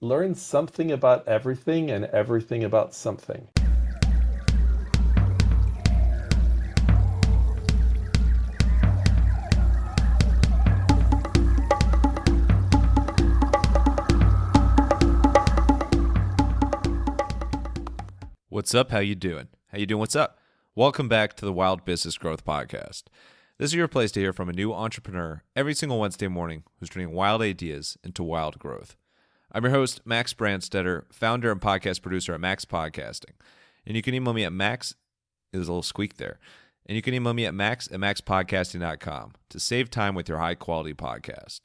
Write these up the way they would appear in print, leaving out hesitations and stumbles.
Learn something about everything and everything about something. What's up? How you doing? What's up? Welcome back to the Wild Business Growth Podcast. This is your place to hear from a new entrepreneur every single Wednesday morning who's turning wild ideas into wild growth. I'm your host, Max Branstetter, founder and podcast producer at MaxPodcasting. And you can email me at Max, there's a little squeak there, and you can email me at max@maxpodcasting.com to save time with your high-quality podcast.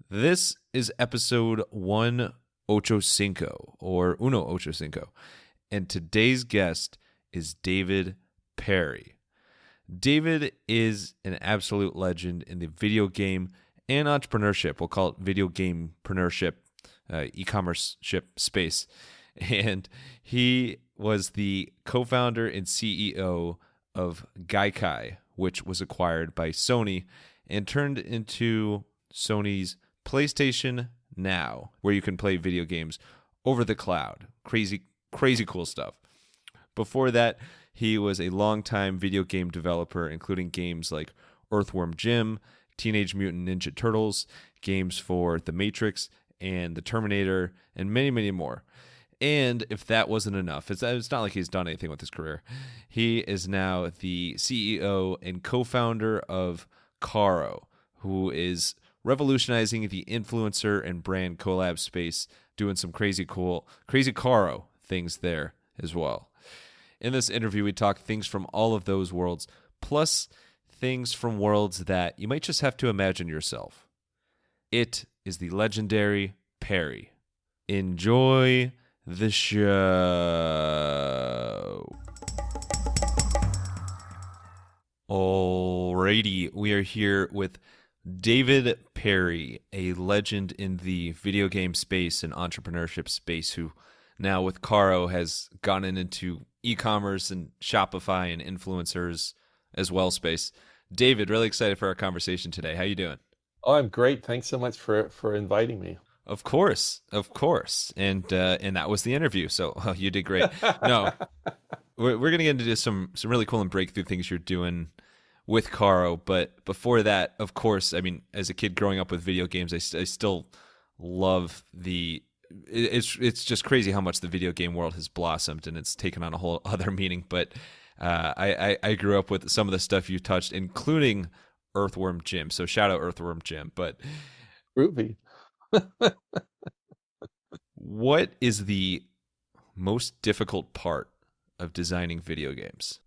This is episode 185, or Uno Ocho Cinco. And today's guest is David Perry. David is an absolute legend in the video game and entrepreneurship. We'll call it video gamepreneurship, e-commerce ship space. And he was the co-founder and CEO of Gaikai, which was acquired by Sony and turned into Sony's PlayStation Now, where you can play video games over the cloud. Crazy cool stuff. Before that, he was a longtime video game developer, including games like Earthworm Jim, Teenage Mutant Ninja Turtles, games for The Matrix and The Terminator, and many, many more. And if that wasn't enough, it's not like he's done anything with his career. He is now the CEO and co-founder of Carro, who is revolutionizing the influencer and brand collab space, doing some crazy Carro things there as well. In this interview, we talk things from all of those worlds, plus things from worlds that you might just have to imagine yourself. It is the legendary Perry. Enjoy the show. Alrighty, we are here with David Perry, a legend in the video game space and entrepreneurship space who now with Carro has gotten into e-commerce and Shopify and influencers as well space. David, really excited for our conversation today. How you doing? Oh, I'm great. Thanks so much for inviting me. Of course. And that was the interview. So you did great. No, we're going to get into some really cool and breakthrough things you're doing with Carro. But before that, of course, I mean, as a kid growing up with video games, I still love it's just crazy how much the video game world has blossomed and it's taken on a whole other meaning. But I grew up with some of the stuff you touched, including Earthworm Jim. So shout out Earthworm Jim. But Groovy. what is the most difficult part of designing video games?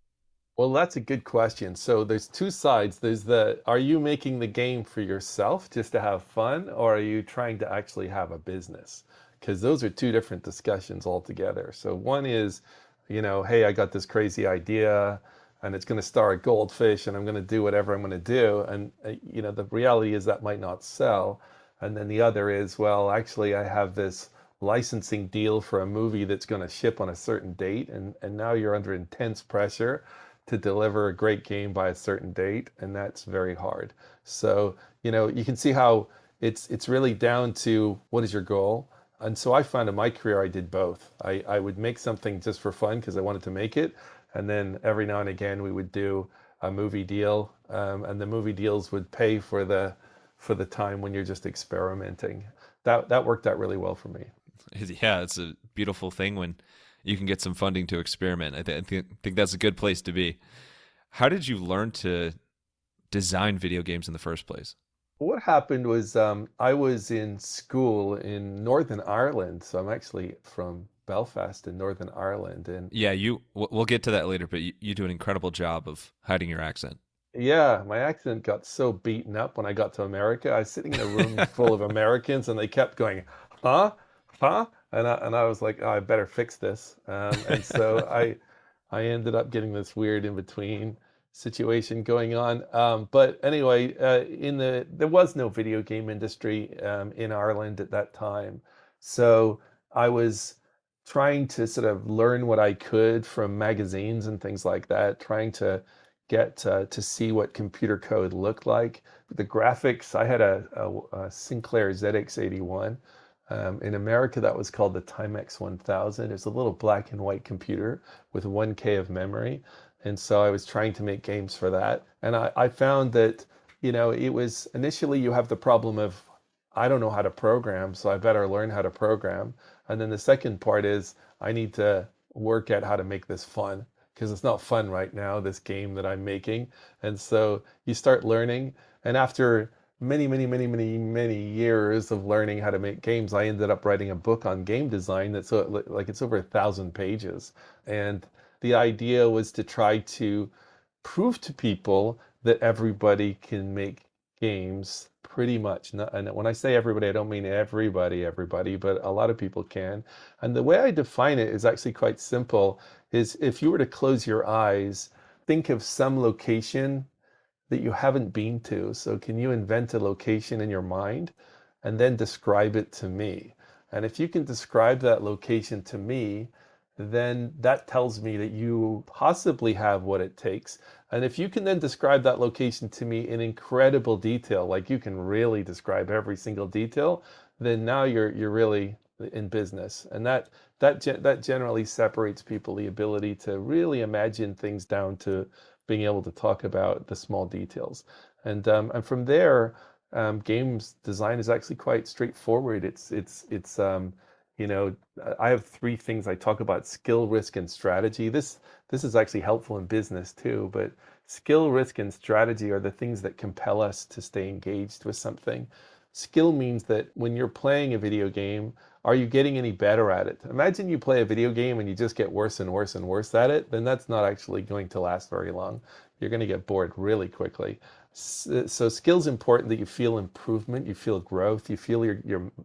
Well, that's a good question. So there's two sides. There's are you making the game for yourself just to have fun, or are you trying to actually have a business? Because those are two different discussions altogether. So one is, hey, I got this crazy idea and it's going to star a goldfish and I'm going to do whatever I'm going to do. And, the reality is that might not sell. And then the other is, well, actually, I have this licensing deal for a movie that's going to ship on a certain date. And now you're under intense pressure to deliver a great game by a certain date. And that's very hard. So, you can see how it's really down to what is your goal. And so I found in my career, I did both. I would make something just for fun because I wanted to make it. And then every now and again, we would do a movie deal. And the movie deals would pay for the time when you're just experimenting. That worked out really well for me. Yeah, it's a beautiful thing when you can get some funding to experiment. I think that's a good place to be. How did you learn to design video games in the first place? What happened was I was in school in Northern Ireland. So I'm actually from Belfast in Northern Ireland. And yeah, we'll get to that later, but you do an incredible job of hiding your accent. yeah, my accent got so beaten up when I got to America. I was sitting in a room full of Americans and they kept going, huh? Huh? And I was like, oh, I better fix this. And so I ended up getting this weird in between situation going on. But anyway, there was no video game industry in Ireland at that time. So I was trying to sort of learn what I could from magazines and things like that, trying to get to see what computer code looked like. The graphics, I had a Sinclair ZX81 In America, that was called the Timex 1000. It's a little black and white computer with 1K of memory. And so I was trying to make games for that. And I found that, it was initially you have the problem of, I don't know how to program, so I better learn how to program. And then the second part is I need to work at how to make this fun because it's not fun right now, this game that I'm making. And so you start learning. And after many, many, many, many, many years of learning how to make games, I ended up writing a book on game design that's like it's over 1,000 pages. And the idea was to try to prove to people that everybody can make games pretty much. And when I say everybody, I don't mean everybody, but a lot of people can. And the way I define it is actually quite simple, is if you were to close your eyes, think of some location that you haven't been to. So can you invent a location in your mind and then describe it to me? And if you can describe that location to me, then that tells me that you possibly have what it takes. And if you can then describe that location to me in incredible detail, like you can really describe every single detail, then now you're really in business. And that generally separates people the ability to really imagine things down to being able to talk about the small details. And from there, games design is actually quite straightforward. I have three things I talk about: skill, risk, and strategy. This is actually helpful in business too, but skill, risk, and strategy are the things that compel us to stay engaged with something. Skill means that when you're playing a video game, are you getting any better at it? Imagine you play a video game and you just get worse and worse and worse at it, then that's not actually going to last very long. You're going to get bored really quickly. So skill's important, that you feel improvement, you feel growth, you feel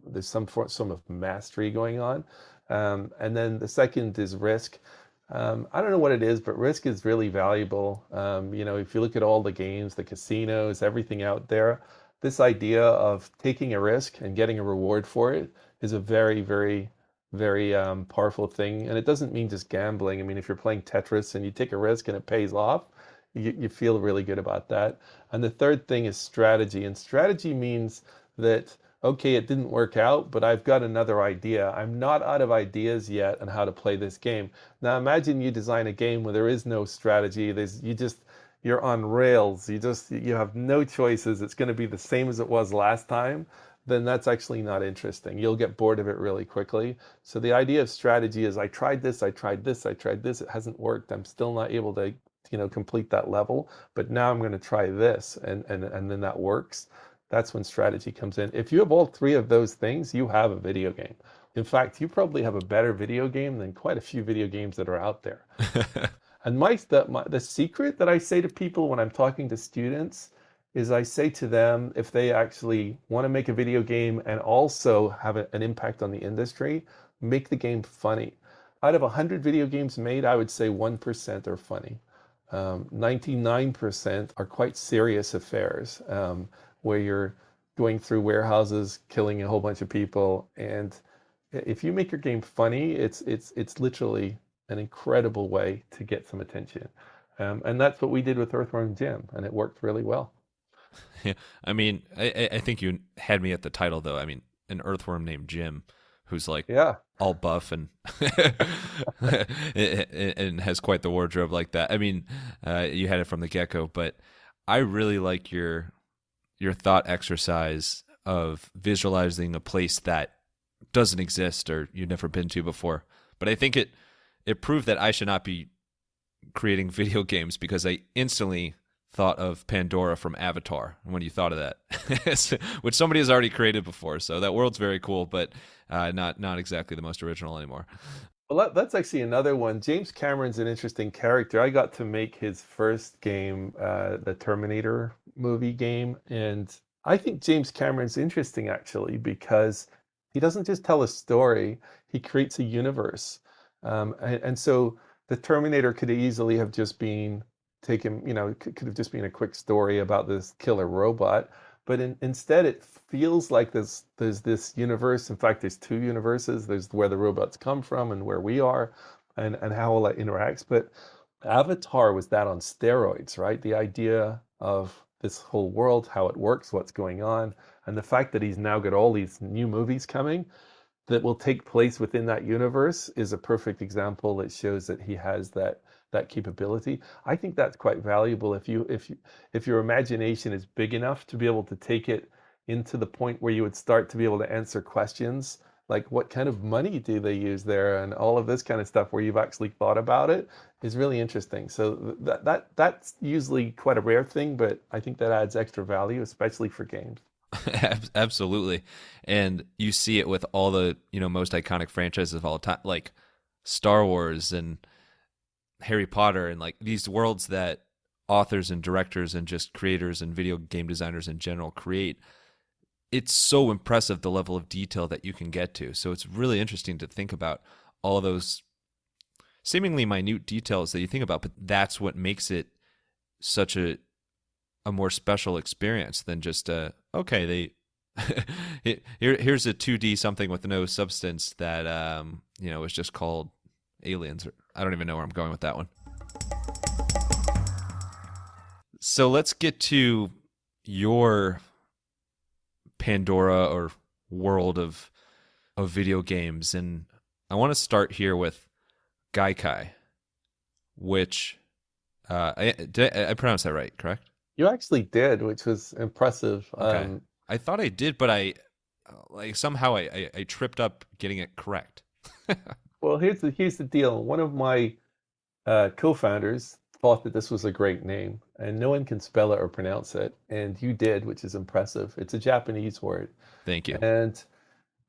there's some of mastery going on. And then the second is risk. I don't know what it is, but risk is really valuable. If you look at all the games, the casinos, everything out there, this idea of taking a risk and getting a reward for it is a very, very, very powerful thing. And it doesn't mean just gambling. I mean, if you're playing Tetris and you take a risk and it pays off, you feel really good about that. And the third thing is strategy. And strategy means that, okay, it didn't work out, but I've got another idea. I'm not out of ideas yet on how to play this game. Now imagine you design a game where there is no strategy. You're on rails. You have no choices. It's going to be the same as it was last time. Then that's actually not interesting. You'll get bored of it really quickly. So the idea of strategy is, I tried this, I tried this, I tried this. It hasn't worked. I'm still not able to, complete that level. But now I'm going to try this, and then that works. That's when strategy comes in. If you have all three of those things, you have a video game. In fact, you probably have a better video game than quite a few video games that are out there. And the secret that I say to people when I'm talking to students is, I say to them, if they actually want to make a video game and also have an impact on the industry, make the game funny. Out of 100 video games made, I would say 1% are funny. 99% are quite serious affairs, where you're going through warehouses, killing a whole bunch of people. And if you make your game funny, it's literally an incredible way to get some attention. And that's what we did with Earthworm Jim, and it worked really well. Yeah, I mean, I think you had me at the title, though. I mean, an earthworm named Jim, who's like Yeah. all buff and and has quite the wardrobe like that. I mean, you had it from the get-go, but I really like your thought exercise of visualizing a place that doesn't exist or you've never been to before. But I think it proved that I should not be creating video games, because I instantly thought of Pandora from Avatar when you thought of that, which somebody has already created before. So that world's very cool, but not exactly the most original anymore. Well, that's actually another one. James Cameron's an interesting character. I got to make his first game, the Terminator movie game. And I think James Cameron's interesting, actually, because he doesn't just tell a story, he creates a universe. And so the Terminator could easily have just been taken, could have just been a quick story about this killer robot. But instead, it feels like there's this universe. In fact, there's two universes. There's where the robots come from and where we are, and how all that interacts. But Avatar was that on steroids, right? The idea of this whole world, how it works, what's going on, and the fact that he's now got all these new movies coming. that will take place within that universe is a perfect example that shows that he has that capability. I think that's quite valuable if your imagination is big enough to be able to take it into the point where you would start to be able to answer questions like what kind of money do they use there and all of this kind of stuff where you've actually thought about it is really interesting. So that's usually quite a rare thing, but I think that adds extra value, especially for games. Absolutely. And you see it with all the, most iconic franchises of all time, like Star Wars and Harry Potter, and like these worlds that authors and directors and just creators and video game designers in general create. It's so impressive the level of detail that you can get to. So it's really interesting to think about all of those seemingly minute details that you think about, but that's what makes it such a more special experience than just okay, here's a 2D something with no substance that is just called Aliens. I don't even know where I'm going with that one. So let's get to your Pandora or world of video games, and I want to start here with Gaikai, which I pronounced that right, correct? You actually did, which was impressive. Okay. I thought I did, but I somehow I tripped up getting it correct. Well, here's the deal. One of my co-founders thought that this was a great name, and no one can spell it or pronounce it, and you did, which is impressive. It's a Japanese word. Thank you. And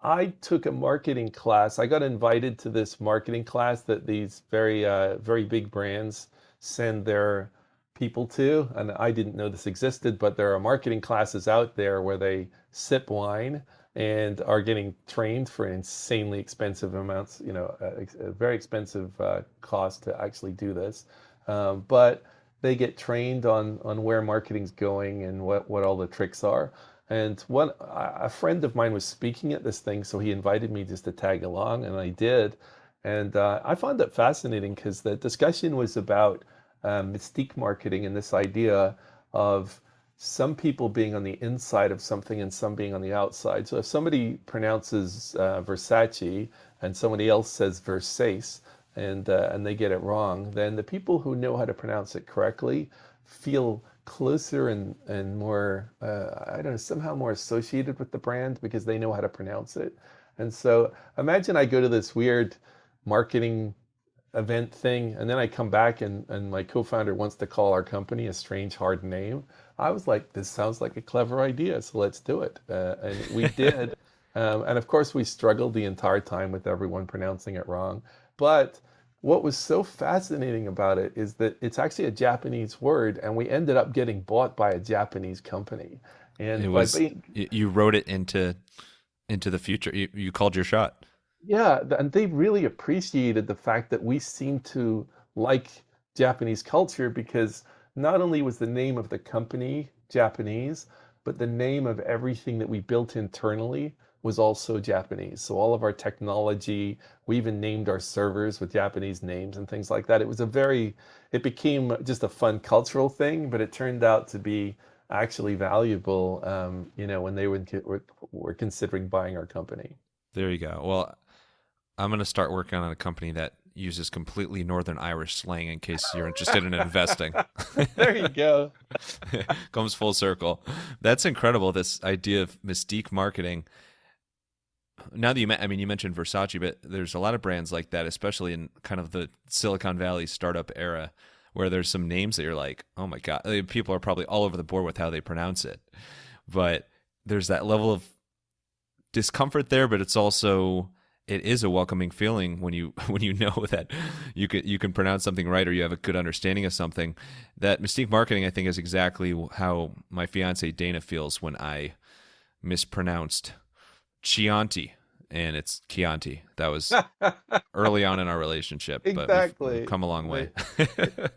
I took a marketing class. I got invited to this marketing class that these very big brands send their people to, and I didn't know this existed, but there are marketing classes out there where they sip wine and are getting trained for insanely expensive amounts, a very expensive cost to actually do this. But they get trained on where marketing's going and what all the tricks are. And a friend of mine was speaking at this thing, so he invited me just to tag along, and I did. And I found it fascinating because the discussion was about Mystique Marketing and this idea of some people being on the inside of something and some being on the outside. So if somebody pronounces Versace and somebody else says Versace, and they get it wrong, then the people who know how to pronounce it correctly feel closer and more, I don't know, somehow more associated with the brand because they know how to pronounce it. And so imagine I go to this weird marketing event thing, and then I come back and my co-founder wants to call our company a strange, hard name. I was like, this sounds like a clever idea, so let's do it. And we did. And of course, we struggled the entire time with everyone pronouncing it wrong. But what was so fascinating about it is that it's actually a Japanese word, and we ended up getting bought by a Japanese company. And it was you wrote it into the future. You called your shot. Yeah, and they really appreciated the fact that we seemed to like Japanese culture because not only was the name of the company Japanese, but the name of everything that we built internally was also Japanese. So all of our technology, we even named our servers with Japanese names and things like that. It became just a fun cultural thing, but it turned out to be actually valuable, when they were considering buying our company. There you go. Well, I'm going to start working on a company that uses completely Northern Irish slang in case you're interested in investing. There you go. Comes full circle. That's incredible, this idea of Mystique Marketing. Now that you mentioned Versace, but there's a lot of brands like that, especially in kind of the Silicon Valley startup era, where there's some names that you're like, oh my God, people are probably all over the board with how they pronounce it. But there's that level of discomfort there, but it is a welcoming feeling when you know that you can pronounce something right or you have a good understanding of something. That Mystique Marketing, I think, is exactly how my fiance Dana feels when I mispronounced Chianti and it's Chianti. That was early on in our relationship, Exactly. But we've come a long way.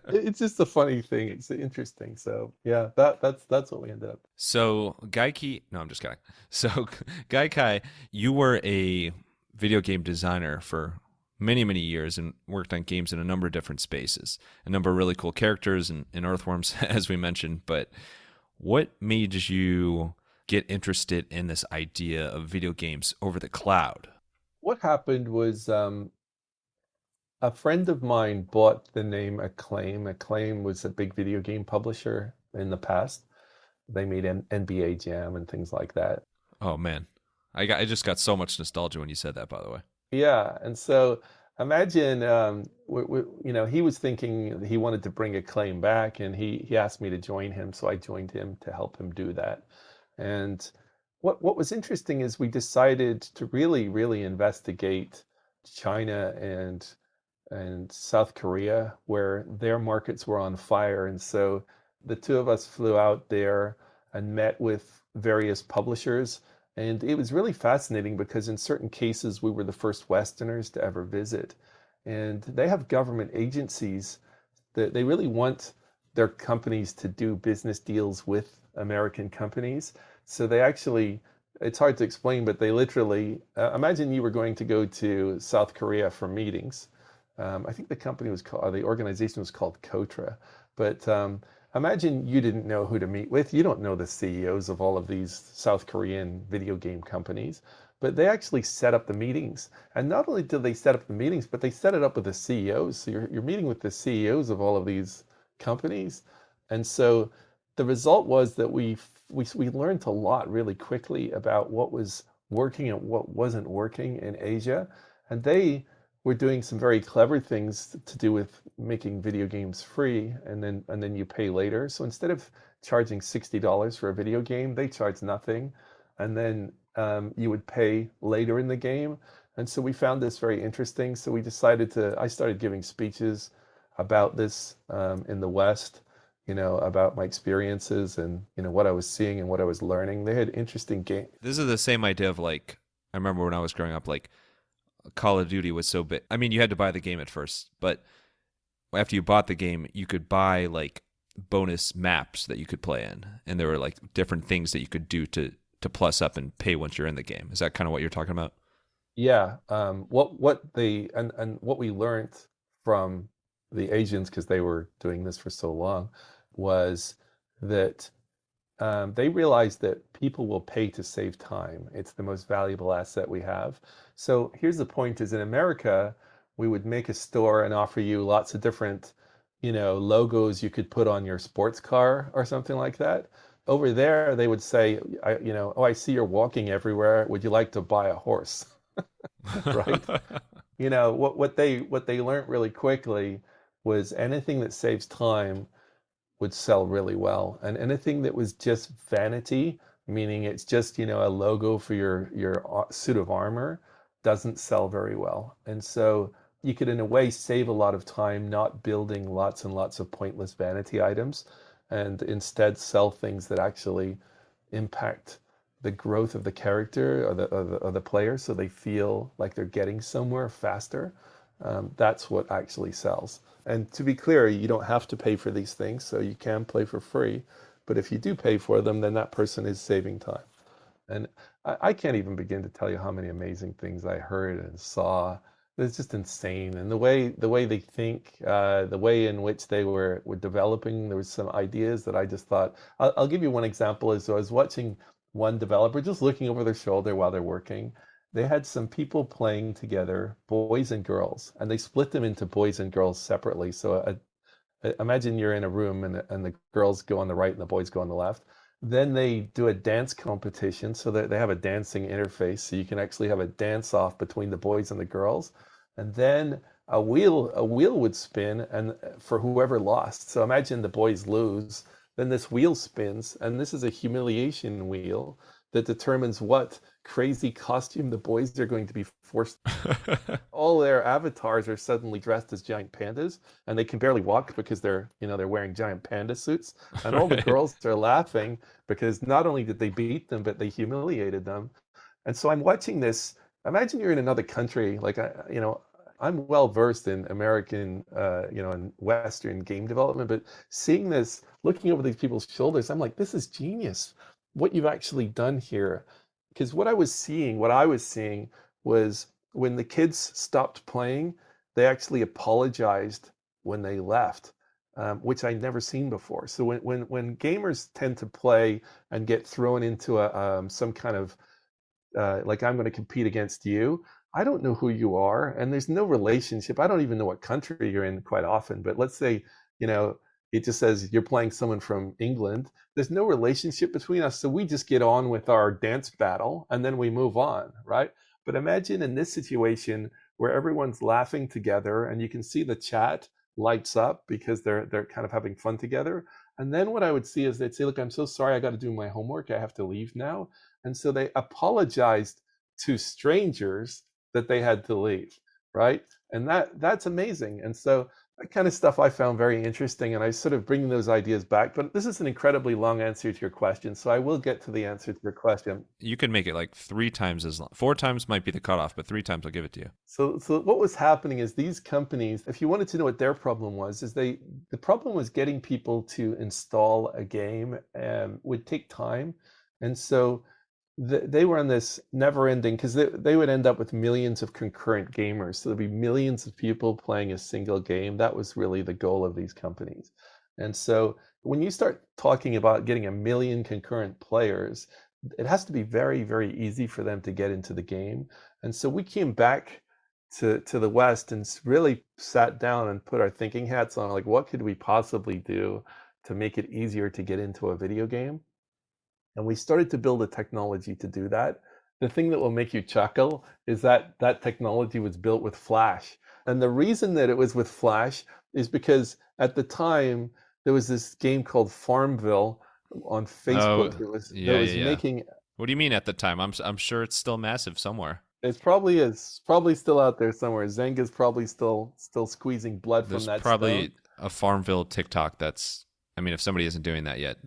It's just a funny thing. It's interesting. So yeah, that's what we ended up. So Gaikai, no, I'm just kidding. So Gaikai, you were a video game designer for many, many years and worked on games in a number of different spaces, a number of really cool characters and Earthworms, as we mentioned. But what made you get interested in this idea of video games over the cloud? what happened was a friend of mine bought the name Acclaim. Acclaim was a big video game publisher in the past. They made NBA Jam and things like that. Oh man, I just got so much nostalgia when you said that. By the way. Yeah, and so imagine, he was thinking he wanted to bring Acclaim back, and he asked me to join him, so I joined him to help him do that. And what was interesting is we decided to really investigate China and South Korea, where their markets were on fire. And so the two of us flew out there and met with various publishers. And it was really fascinating because in certain cases, we were the first Westerners to ever visit. And they have government agencies that they really want their companies to do business deals with American companies. So they actually, it's hard to explain, but they literally, imagine you were going to go to South Korea for meetings. I think the company was called, the organization was called Kotra. But imagine you didn't know who to meet with. You don't know the CEOs of all of these South Korean video game companies, but they actually set up the meetings. And not only did they set up the meetings, but they set it up with the CEOs. So you're meeting with the CEOs of all of these companies. And so the result was that we learned a lot really quickly about what was working and what wasn't working in Asia. And they were doing some very clever things to do with making video games free, and then you pay later. So instead of charging $60 for a video game, they charge nothing, and then you would pay later in the game. And so we found this very interesting. So we decided to. I started giving speeches about this in the West, about my experiences and what I was seeing and what I was learning. They had interesting games. This is the same idea of like I remember when I was growing up, like Call of Duty was so big. I mean, you had to buy the game at first, but after you bought the game, you could buy like bonus maps that you could play in, and there were like different things that you could do to plus up and pay once you're in the game. Is that kind of what you're talking about? Yeah, what they and what we learned from the Asians, because they were doing this for so long, was that they realized that people will pay to save time. It's the most valuable asset we have. So here's the point: is in America, we would make a store and offer you lots of different, logos you could put on your sports car or something like that. Over there, they would say, oh, I see you're walking everywhere. Would you like to buy a horse? Right? What they learned really quickly was anything that saves time would sell really well. And anything that was just vanity, meaning it's just, a logo for your suit of armor, doesn't sell very well. And so you could, in a way, save a lot of time not building lots and lots of pointless vanity items and instead sell things that actually impact the growth of the character or the player so they feel like they're getting somewhere faster. That's what actually sells. And to be clear, you don't have to pay for these things, so you can play for free. But if you do pay for them, then that person is saving time. And I can't even begin to tell you how many amazing things I heard and saw. It's just insane. And the way they think, the way in which they were developing, there was some ideas that I just thought. I'll give you one example. Is I was watching one developer just looking over their shoulder while they're working. They had some people playing together, boys and girls, and they split them into boys and girls separately. So imagine you're in a room and the girls go on the right and the boys go on the left. Then they do a dance competition so that they have a dancing interface. So you can actually have a dance off between the boys and the girls. And then a wheel would spin and for whoever lost. So imagine the boys lose. Then this wheel spins, and this is a humiliation wheel that determines what crazy costume the boys are going to be forced. All their avatars are suddenly dressed as giant pandas, and they can barely walk because they're wearing giant panda suits. And all the Right. girls are laughing because not only did they beat them, but they humiliated them. And so I'm watching this. Imagine you're in another country, like I'm well versed in American, and Western game development, but seeing this, looking over these people's shoulders, I'm like, this is genius. What you've actually done here, because what I was seeing was when the kids stopped playing, they actually apologized when they left, which I'd never seen before. So when gamers tend to play and get thrown into some kind of like I'm going to compete against you, I don't know who you are, and there's no relationship. I don't even know what country you're in quite often, but let's say, you know, it just says you're playing someone from England. There's no relationship between us, so we just get on with our dance battle and then we move on, right? But imagine in this situation where everyone's laughing together and you can see the chat lights up because they're kind of having fun together. And then what I would see is they'd say, "Look, I'm so sorry, I got to do my homework. I have to leave now." And so they apologized to strangers that they had to leave, right? And that's amazing. And so that kind of stuff I found very interesting, and I sort of bring those ideas back. But this is an incredibly long answer to your question, so I will get to the answer to your question. You can make it like 3 times as long. 4 times might be the cutoff, but 3 times I'll give it to you. So what was happening is these companies, if you wanted to know what their problem was, is the problem was getting people to install a game would take time, and so they were on this never ending, because they would end up with millions of concurrent gamers. So there'd be millions of people playing a single game. That was really the goal of these companies. And so when you start talking about getting a million concurrent players, it has to be very, very easy for them to get into the game. And so we came back to the West and really sat down and put our thinking hats on, like, what could we possibly do to make it easier to get into a video game? And we started to build a technology to do that. The thing that will make you chuckle is that that technology was built with Flash. And the reason that it was with Flash is because at the time, there was this game called Farmville on Facebook Yeah, that was yeah. making. What do you mean at the time? I'm sure it's still massive somewhere. It's probably still out there somewhere. Zynga's probably still squeezing blood There's from that probably stone. a Farmville TikTok that's, I mean, if somebody isn't doing that yet,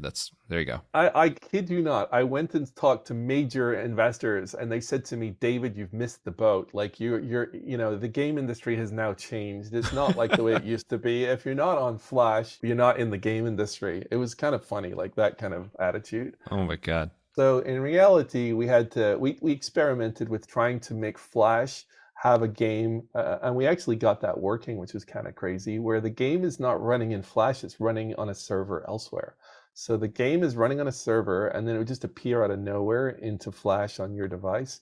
there you go. I kid you not. I went and talked to major investors, and they said to me, "David, you've missed the boat. Like the game industry has now changed. It's not like the way it used to be. If you're not on Flash, you're not in the game industry." It was kind of funny, like that kind of attitude. Oh my God. So in reality, we experimented with trying to make Flash have a game, and we actually got that working, which was kind of crazy, where the game is not running in Flash, it's running on a server elsewhere. So the game is running on a server, and then it would just appear out of nowhere into Flash on your device.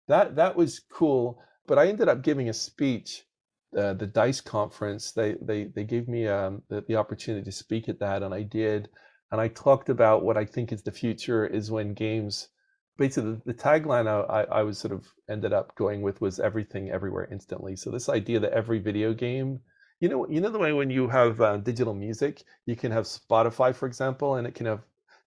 That was cool, but I ended up giving a speech. The Dice conference, they gave me the opportunity to speak at that, and I did. And I talked about what I think is the future is when games, basically the tagline I was sort of ended up going with was everything everywhere instantly. So this idea that every video game, you know the way when you have digital music, you can have Spotify, for example, and it can have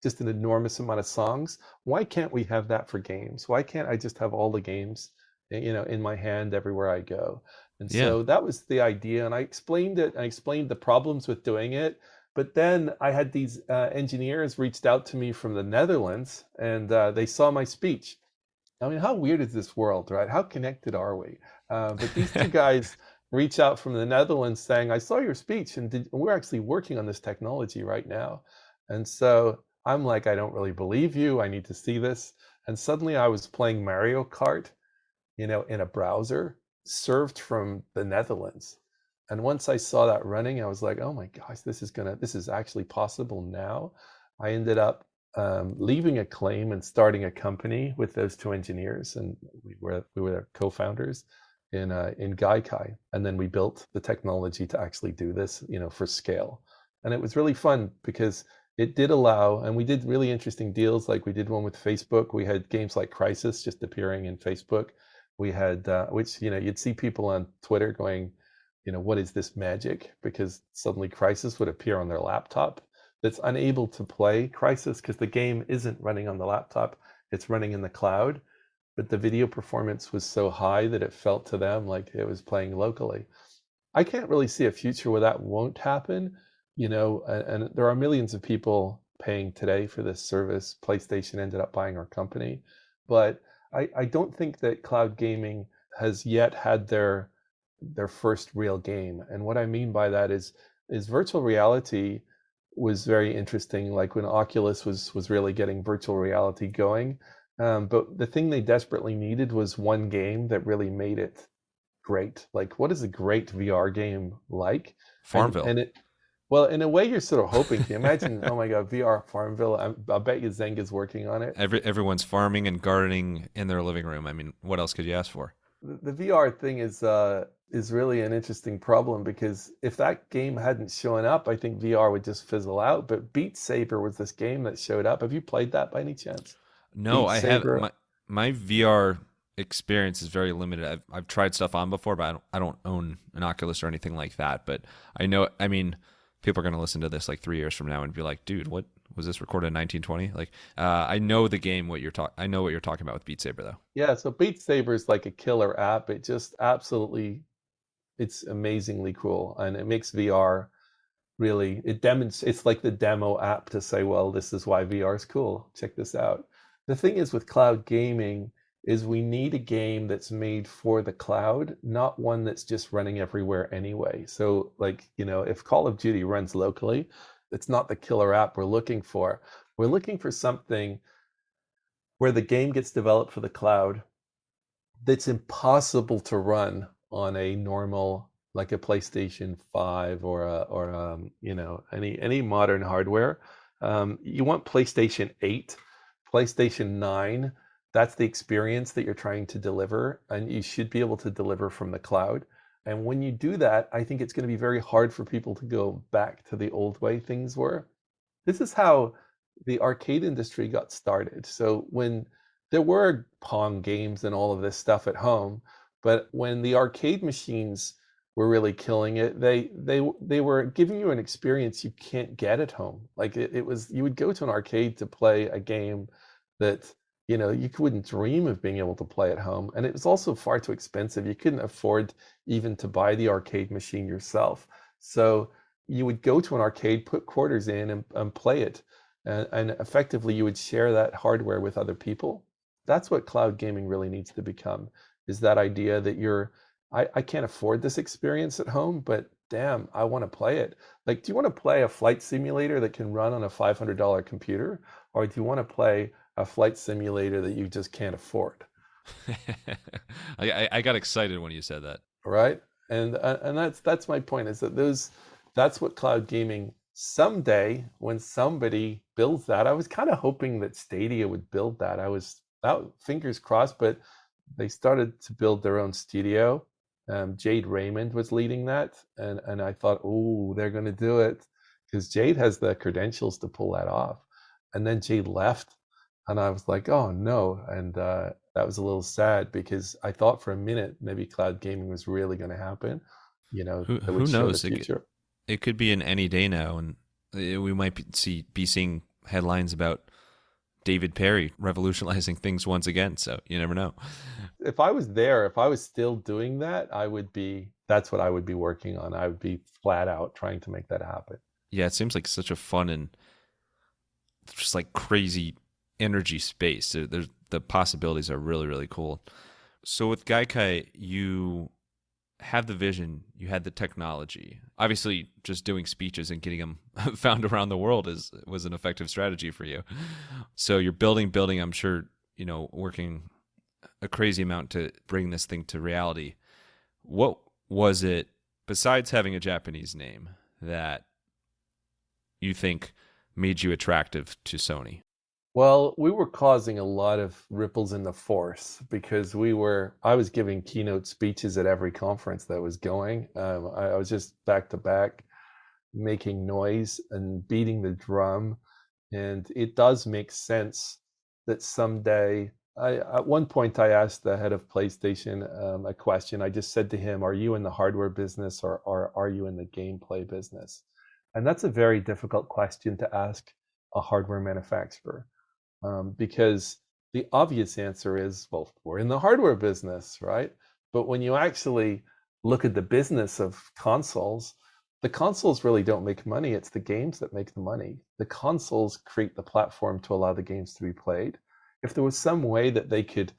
just an enormous amount of songs. Why can't we have that for games? Why can't I just have all the games, in my hand everywhere I go? And Yeah. so that was the idea, and I explained it. I explained the problems with doing it. But then I had these engineers reached out to me from the Netherlands, and they saw my speech. I mean, how weird is this world, right? How connected are we? But these two guys reach out from the Netherlands saying, "I saw your speech, and we're actually working on this technology right now." And so I'm like, "I don't really believe you. I need to see this." And suddenly I was playing Mario Kart, in a browser served from the Netherlands. And once I saw that running, I was like, "Oh my gosh, this is actually possible now." I ended up leaving Acclaim and starting a company with those two engineers, and we were co-founders in Gaikai, and then we built the technology to actually do this, for scale. And it was really fun because it did allow, and we did really interesting deals. Like we did one with Facebook. We had games like Crisis just appearing in Facebook. We had, which, you'd see people on Twitter going, "What is this magic?" Because suddenly Crisis would appear on their laptop that's unable to play Crisis because the game isn't running on the laptop, it's running in the cloud. But the video performance was so high that it felt to them like it was playing locally. I can't really see a future where that won't happen, and there are millions of people paying today for this service. PlayStation ended up buying our company, but I don't think that cloud gaming has yet had their first real game. And what I mean by that is virtual reality was very interesting, like when Oculus was really getting virtual reality going. But the thing they desperately needed was one game that really made it great. Like, what is a great VR game like? Farmville. And it, well, in a way, you're sort of hoping. Can you imagine? Oh my God, VR Farmville. I'll bet you Zynga's working on it. Everyone's farming and gardening in their living room. I mean, what else could you ask for? The VR thing is really an interesting problem because if that game hadn't shown up, I think VR would just fizzle out. But Beat Saber was this game that showed up. Have you played that by any chance? No, Beat I have Saber. my VR experience is very limited. I've tried stuff on before, but I don't own an Oculus or anything like that. But I know, I mean, people are going to listen to this like 3 years from now and be like, dude, what was this recorded in 1920? Like, I know the game. I know what you're talking about with Beat Saber, though. Yeah, so Beat Saber is like a killer app. It just absolutely, it's amazingly cool, and it makes VR really, it demonstrates, it's like the demo app to say, well, this is why VR is cool. Check this out. The thing is with cloud gaming is we need a game that's made for the cloud, not one that's just running everywhere anyway. So like, if Call of Duty runs locally, it's not the killer app we're looking for. We're looking for something where the game gets developed for the cloud that's impossible to run on a normal, like a PlayStation 5 or any modern hardware. You want PlayStation 8, PlayStation 9. That's the experience that you're trying to deliver, and you should be able to deliver from the cloud. And when you do that, I think it's going to be very hard for people to go back to the old way things were. This is how the arcade industry got started. So when there were Pong games and all of this stuff at home, but when the arcade machines were really killing it, they were giving you an experience you can't get at home. Like it was, you would go to an arcade to play a game that you wouldn't dream of being able to play at home, and it was also far too expensive. You couldn't afford even to buy the arcade machine yourself. So you would go to an arcade, put quarters in, and play it. And effectively, you would share that hardware with other people. That's what cloud gaming really needs to become, is that idea that I can't afford this experience at home, but damn, I want to play it. Like, do you want to play a flight simulator that can run on a $500 computer? Or do you want to play a flight simulator that you just can't afford? I got excited when you said that. Right? And that's my point, is that that's what cloud gaming someday, when somebody builds that. I was kind of hoping that Stadia would build that. I was out, fingers crossed, but they started to build their own studio. Jade Raymond was leading that, and I thought, oh, they're going to do it, because Jade has the credentials to pull that off. And then Jade left, and I was like, oh no. And that was a little sad, because I thought for a minute maybe cloud gaming was really going to happen, that Who would show the knows? future. It could be in any day now, and we might be seeing headlines about David Perry revolutionizing things once again. So you never know. If I was there, if I was still doing that, that's what I would be working on. I would be flat out trying to make that happen. Yeah, it seems like such a fun and just like crazy energy space. The possibilities are really, really cool. So with Gaikai, you have the vision, you had the technology. Obviously, just doing speeches and getting them found around the world was an effective strategy for you. So you're building. I'm sure working a crazy amount to bring this thing to reality. What was it, besides having a Japanese name, that you think made you attractive to Sony? Well, we were causing a lot of ripples in the force, because I was giving keynote speeches at every conference that was going. I was just back to back making noise and beating the drum. And it does make sense that someday, at one point I asked the head of PlayStation a question. I just said to him, are you in the hardware business, or are you in the gameplay business? And that's a very difficult question to ask a hardware manufacturer, because the obvious answer is, well, we're in the hardware business, right? But when you actually look at the business of consoles, the consoles really don't make money. It's the games that make the money. The consoles create the platform to allow the games to be played. If there was some way that they could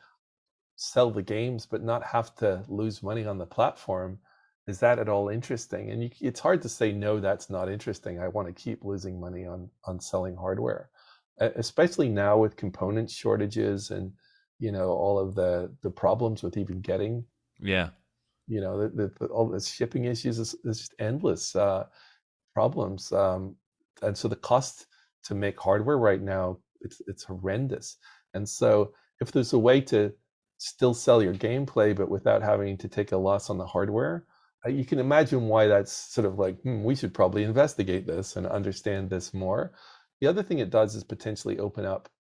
sell the games but not have to lose money on the platform, is that at all interesting? And it's hard to say, no, that's not interesting. I want to keep losing money on selling hardware, especially now with component shortages and all of the problems with even getting, Yeah. all the shipping issues is just endless problems. And so the cost to make hardware right now, it's horrendous. And so if there's a way to still sell your gameplay, but without having to take a loss on the hardware. You can imagine why that's sort of like, we should probably investigate this and understand this more. The other thing it does is potentially open up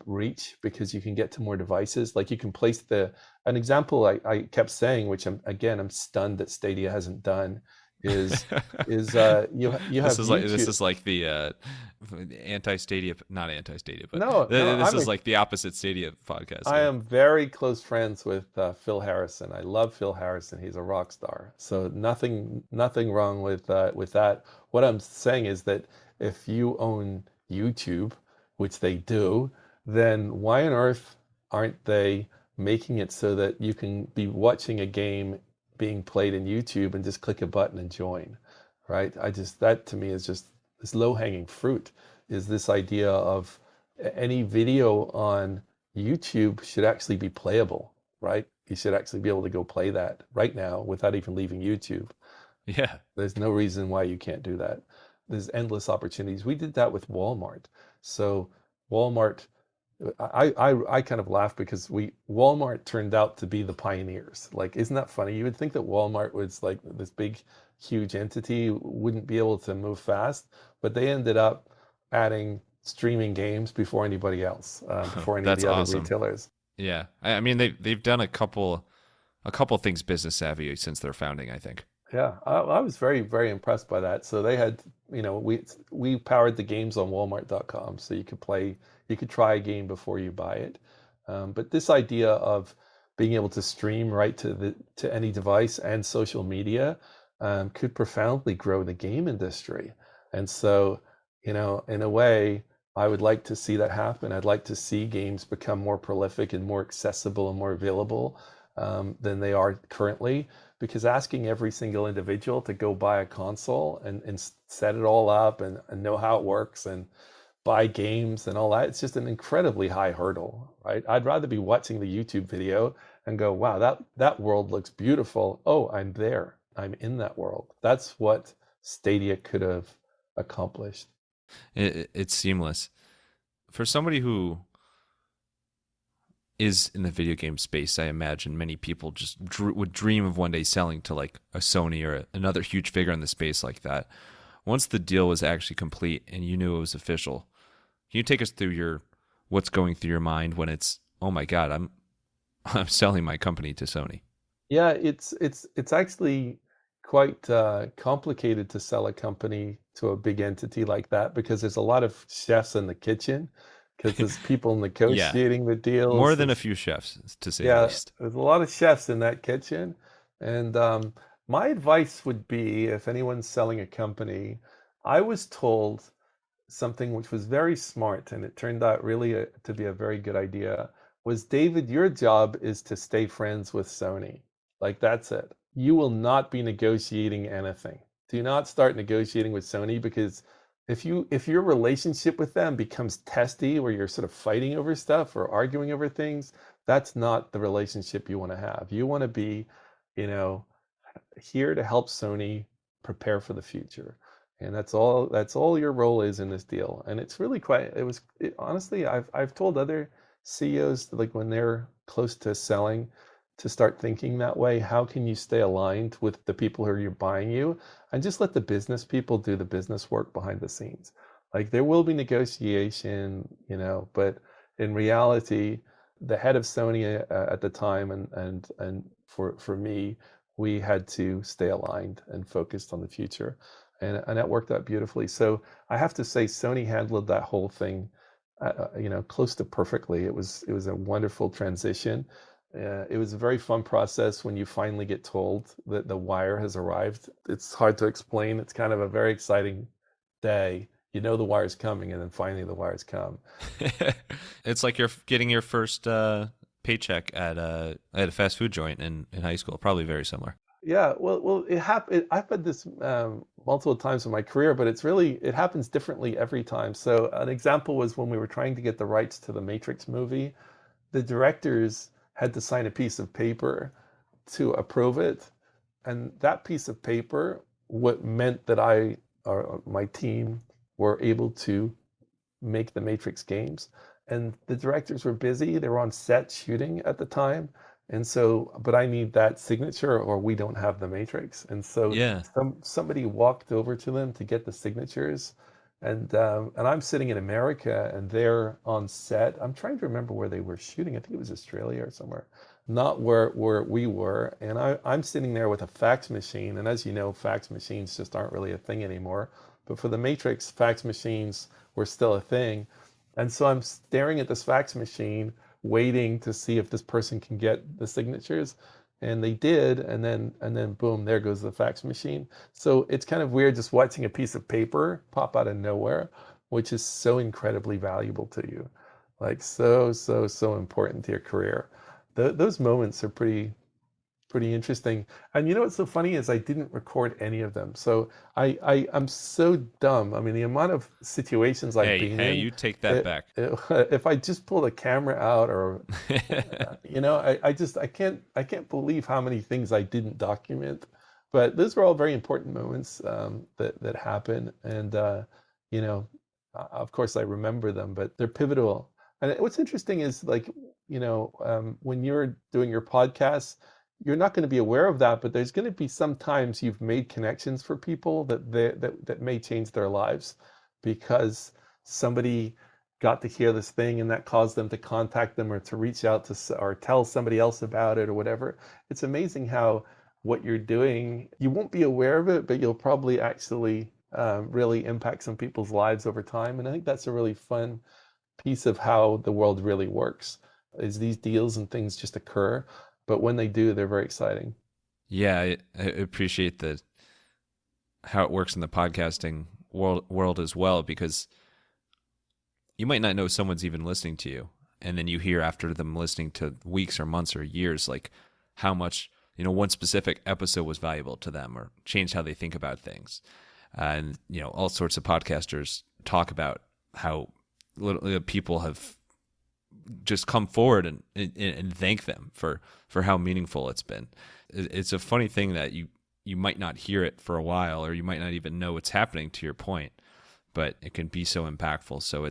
reach, because you can get to more devices. Like you can place an example I kept saying, which I'm stunned that Stadia hasn't done, is you have this YouTube. is like the anti-Stadia, not anti-Stadia, but No, this is like the opposite Stadia podcast I here. am very close friends with Phil Harrison. I love Phil Harrison. He's a rock star. So nothing wrong with that. What I'm saying is that if you own YouTube, which they do, then why on earth aren't they making it so that you can be watching a game being played in YouTube and just click a button and join, right? That to me is just this low-hanging fruit, is this idea of any video on YouTube should actually be playable, right? You should actually be able to go play that right now without even leaving YouTube. Yeah. There's no reason why you can't do that. There's endless opportunities. We did that with Walmart. So Walmart, I kind of laugh because Walmart turned out to be the pioneers. Like, isn't that funny? You would think that Walmart was like this big, huge entity, wouldn't be able to move fast, but they ended up adding streaming games before anybody else, before any of That's the other awesome. retailers. Yeah. I mean they've done a couple things business savvy since their founding, I think. Yeah, I was very, very impressed by that. So they had, we powered the games on Walmart.com, so you could try a game before you buy it. But this idea of being able to stream right to any device and social media could profoundly grow the game industry. And so, in a way, I would like to see that happen. I'd like to see games become more prolific and more accessible and more available than they are currently, because asking every single individual to go buy a console and set it all up and know how it works and buy games and all that, it's just an incredibly high hurdle, right? I'd rather be watching the YouTube video and go, wow, that world looks beautiful. Oh, I'm there. I'm in that world. That's what Stadia could have accomplished. It's seamless. For somebody who is in the video game space, I imagine many people just would dream of one day selling to like a Sony or another huge figure in the space like that. Once the deal was actually complete and you knew it was official, can you take us through what's going through your mind when it's, oh my God, I'm selling my company to Sony? Yeah, it's actually quite complicated to sell a company to a big entity like that, because there's a lot of chefs in the kitchen, because there's people Yeah, negotiating the more deals. than a few chefs, to say the Yeah, least. there's a lot of chefs in that kitchen. And my advice would be, if anyone's selling a company, I was told something which was very smart, and it turned out really to be a very good idea, was, David, your job is to stay friends with Sony. Like, that's it. You will not be negotiating anything. Do not start negotiating with Sony, because if your relationship with them becomes testy, where you're sort of fighting over stuff or arguing over things, that's not the relationship you want to have. You want to be, you know, here to help Sony prepare for the future. And that's all your role is in this deal. And it's really honestly, I've told other CEOs, like, when they're close to selling, to start thinking that way. How can you stay aligned with the people who are buying you, and just let the business people do the business work behind the scenes? Like, there will be negotiation, but in reality, the head of Sony at the time, and for me, we had to stay aligned and focused on the future, and that worked out beautifully. So I have to say, Sony handled that whole thing, close to perfectly. It was a wonderful transition. It was a very fun process when you finally get told that the wire has arrived. It's hard to explain. It's kind of a very exciting day. The wire's coming, and then finally the wire's come. It's like you're getting your first paycheck at a fast food joint in high school. Probably very similar. Yeah, well, it happened. I've had this multiple times in my career, but it happens differently every time. So an example was when we were trying to get the rights to the Matrix movie. The directors had to sign a piece of paper to approve it, and that piece of paper, what meant that I or my team were able to make the Matrix games. and the directors were busy. They were on set shooting at the time. And so, but I need that signature or we don't have the matrix. And so Yeah. somebody walked over to them to get the signatures. And I'm sitting in America and they're on set. I'm trying to remember where they were shooting. I think it was Australia or somewhere, not where we were. And I'm sitting there with a fax machine. And as you know, fax machines just aren't really a thing anymore. But for the Matrix, fax machines were still a thing. And so I'm staring at this fax machine, waiting to see if this person can get the signatures. And they did, and then boom, there goes the fax machine. So it's kind of weird just watching a piece of paper pop out of nowhere, which is so incredibly valuable to you. Like so important to your career. Those moments are pretty interesting. And you know what's so funny is I didn't record any of them. So I'm so dumb. I mean, the amount of situations I've Hey, been hey, in, you take that back. if I just pull the camera out or I can't believe how many things I didn't document. But those were all very important moments that happen. And of course I remember them, but they're pivotal. And what's interesting is like, when you're doing your podcast, you're not going to be aware of that, but there's going to be some times you've made connections for people that may change their lives because somebody got to hear this thing and that caused them to contact them or to reach out to or tell somebody else about it or whatever. It's amazing how what you're doing, you won't be aware of it, but you'll probably actually really impact some people's lives over time. And I think that's a really fun piece of how the world really works is these deals and things just occur, but when they do, they're very exciting. Yeah, I appreciate how it works in the podcasting world as well, because you might not know someone's even listening to you, and then you hear after them listening to weeks or months or years, like how much one specific episode was valuable to them or changed how they think about things. And all sorts of podcasters talk about how people have just come forward and thank them for how meaningful it's been. It's a funny thing that you might not hear it for a while, or you might not even know it's happening, to your point, but it can be so impactful. So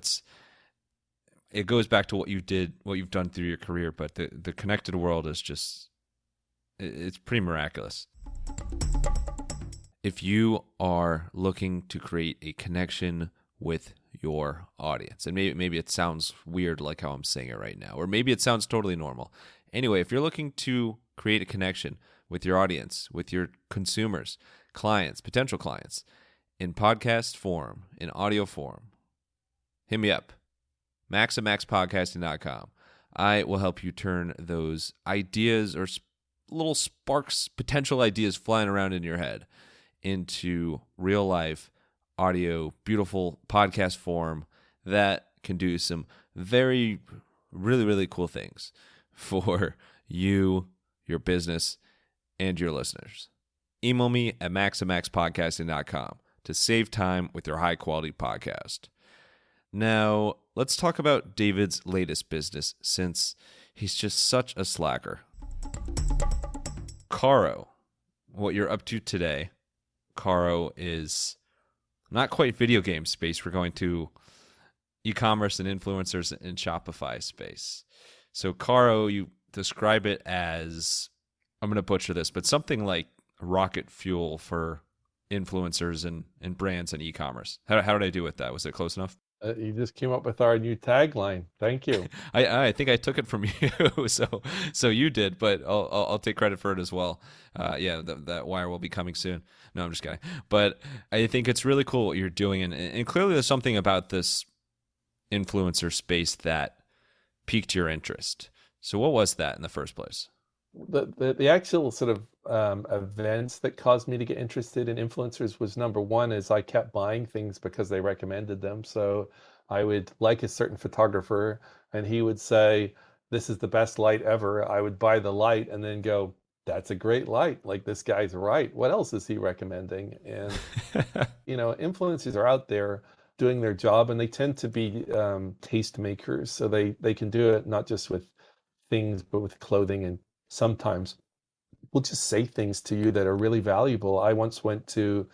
it goes back to what you've done through your career, but the connected world is just, it's pretty miraculous. If you are looking to create a connection with your audience, and maybe it sounds weird like how I'm saying it right now, or maybe it sounds totally normal. Anyway, if you're looking to create a connection with your audience, with your consumers, clients, potential clients, in podcast form, in audio form, hit me up, Max at MaxPodcasting.com. I will help you turn those ideas or little sparks, potential ideas flying around in your head, into real life audio, beautiful podcast form that can do some very, really, really cool things for you, your business, and your listeners. Email me at max@maxpodcasting.com to save time with your high-quality podcast. Now, let's talk about David's latest business, since he's just such a slacker. Carro, what you're up to today. Carro is not quite video game space. We're going to e-commerce and influencers and Shopify space. So Carro, you describe it as, I'm going to butcher this, but something like rocket fuel for influencers and brands and e-commerce. How did I do with that? Was it close enough? You just came up with our new tagline. Thank you. I think I took it from you, so you did, but I'll take credit for it as well. Yeah, that wire will be coming soon. No, I'm just kidding. But I think it's really cool what you're doing, and clearly there's something about this influencer space that piqued your interest. So what was that in the first place? The actual sort of events that caused me to get interested in influencers was, number one, is I kept buying things because they recommended them. So I would like a certain photographer and he would say, this is the best light ever. I would buy the light and then go, that's a great light. Like, this guy's right. What else is he recommending? And, influencers are out there doing their job, and they tend to be taste makers. So they can do it not just with things, but with clothing, and sometimes we'll just say things to you that are really valuable. I once went to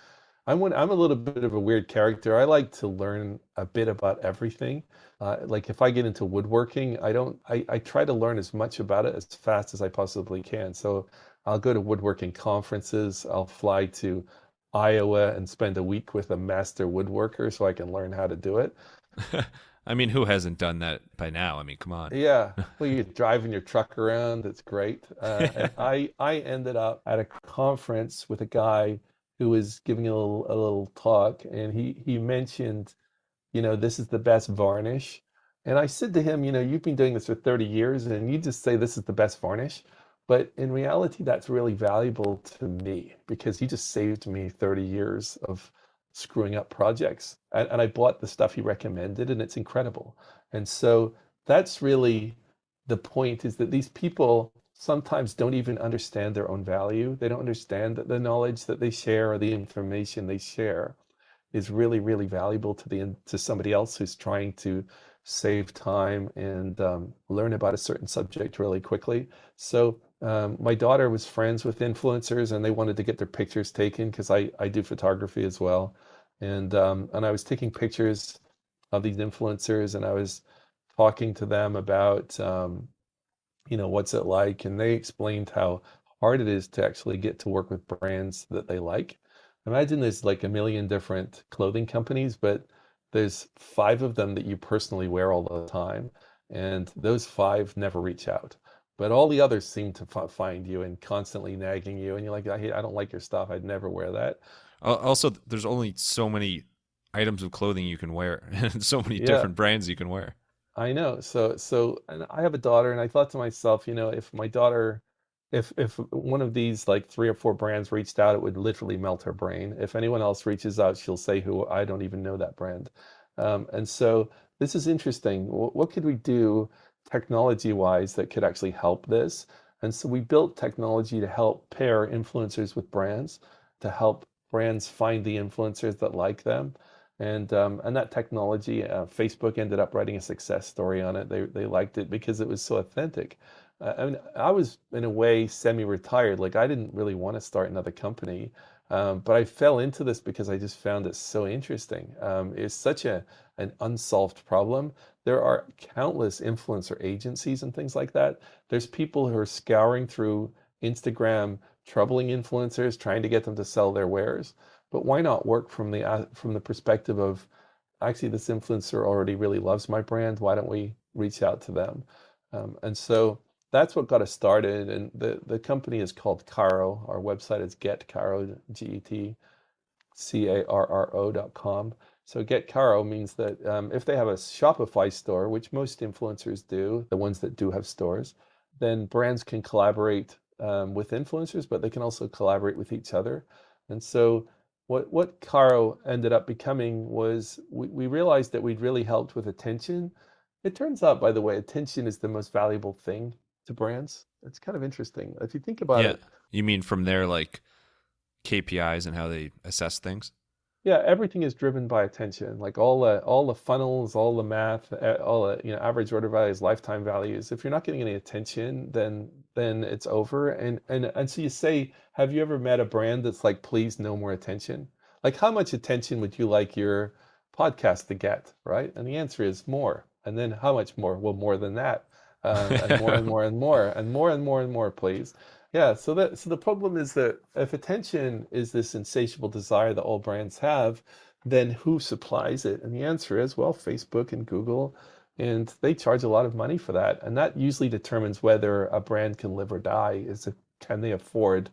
I'm a little bit of a weird character. I like to learn a bit about everything. Like if I get into woodworking, I try to learn as much about it as fast as I possibly can. So I'll go to woodworking conferences. I'll fly to Iowa and spend a week with a master woodworker so I can learn how to do it. I mean, who hasn't done that by now? I mean, come on. Yeah, well, you're driving your truck around. It's great. And I ended up at a conference with a guy who was giving a little talk, and he mentioned, this is the best varnish. And I said to him, you've been doing this for 30 years, and you just say this is the best varnish. But in reality, that's really valuable to me because he just saved me 30 years of screwing up projects. And I bought the stuff he recommended, and it's incredible. And so that's really the point, is that these people sometimes don't even understand their own value. They don't understand that the knowledge that they share or the information they share is really, really valuable to somebody else who's trying to save time and learn about a certain subject really quickly. So my daughter was friends with influencers, and they wanted to get their pictures taken because I do photography as well, and I was taking pictures of these influencers, and I was talking to them about what's it like? And they explained how hard it is to actually get to work with brands that they like. Imagine there's like a million different clothing companies, but there's five of them that you personally wear all the time, and those five never reach out. But all the others seem to find you and constantly nagging you, and you're like, I don't like your stuff. I'd never wear that. Also, there's only so many items of clothing you can wear, and so many Yeah, different brands you can wear. I know. So and I have a daughter, and I thought to myself, if my daughter, if one of these like three or four brands reached out, it would literally melt her brain. If anyone else reaches out, she'll say who I don't even know that brand. And so this is interesting. What could we do technology-wise that could actually help this? And so we built technology to help pair influencers with brands, to help brands find the influencers that like them. And that technology, Facebook ended up writing a success story on it. They liked it because it was so authentic. I mean, I was in a way semi-retired. Like I didn't really want to start another company, but I fell into this because I just found it so interesting. It's such an unsolved problem. There are countless influencer agencies and things like that. There's people who are scouring through Instagram, troubling influencers, trying to get them to sell their wares. But why not work from the perspective of, actually, this influencer already really loves my brand. Why don't we reach out to them? And so that's what got us started. And the company is called Carro. Our website is getcarro, GetCarro.com. So Get Carro means that if they have a Shopify store, which most influencers do, the ones that do have stores, then brands can collaborate with influencers, but they can also collaborate with each other. And so what Caro ended up becoming was, we realized that we'd really helped with attention. It turns out, by the way, attention is the most valuable thing to brands. It's kind of interesting. If you think about Yeah. it, You mean from their like KPIs and how they assess things? yeah, everything is driven by attention. Like all the funnels, all the math, all the average order values, lifetime values. If you're not getting any attention, then it's over. And so you say, have you ever met a brand that's like, please, no more attention? Like, how much attention would you like your podcast to get, right? And the answer is more. And then how much more? Well, more than that, and more and more and more and more and more and more, please. Yeah, so the problem is that if attention is this insatiable desire that all brands have, then who supplies it? And the answer is, well, Facebook and Google, and they charge a lot of money for that. And that usually determines whether a brand can live or die, can they afford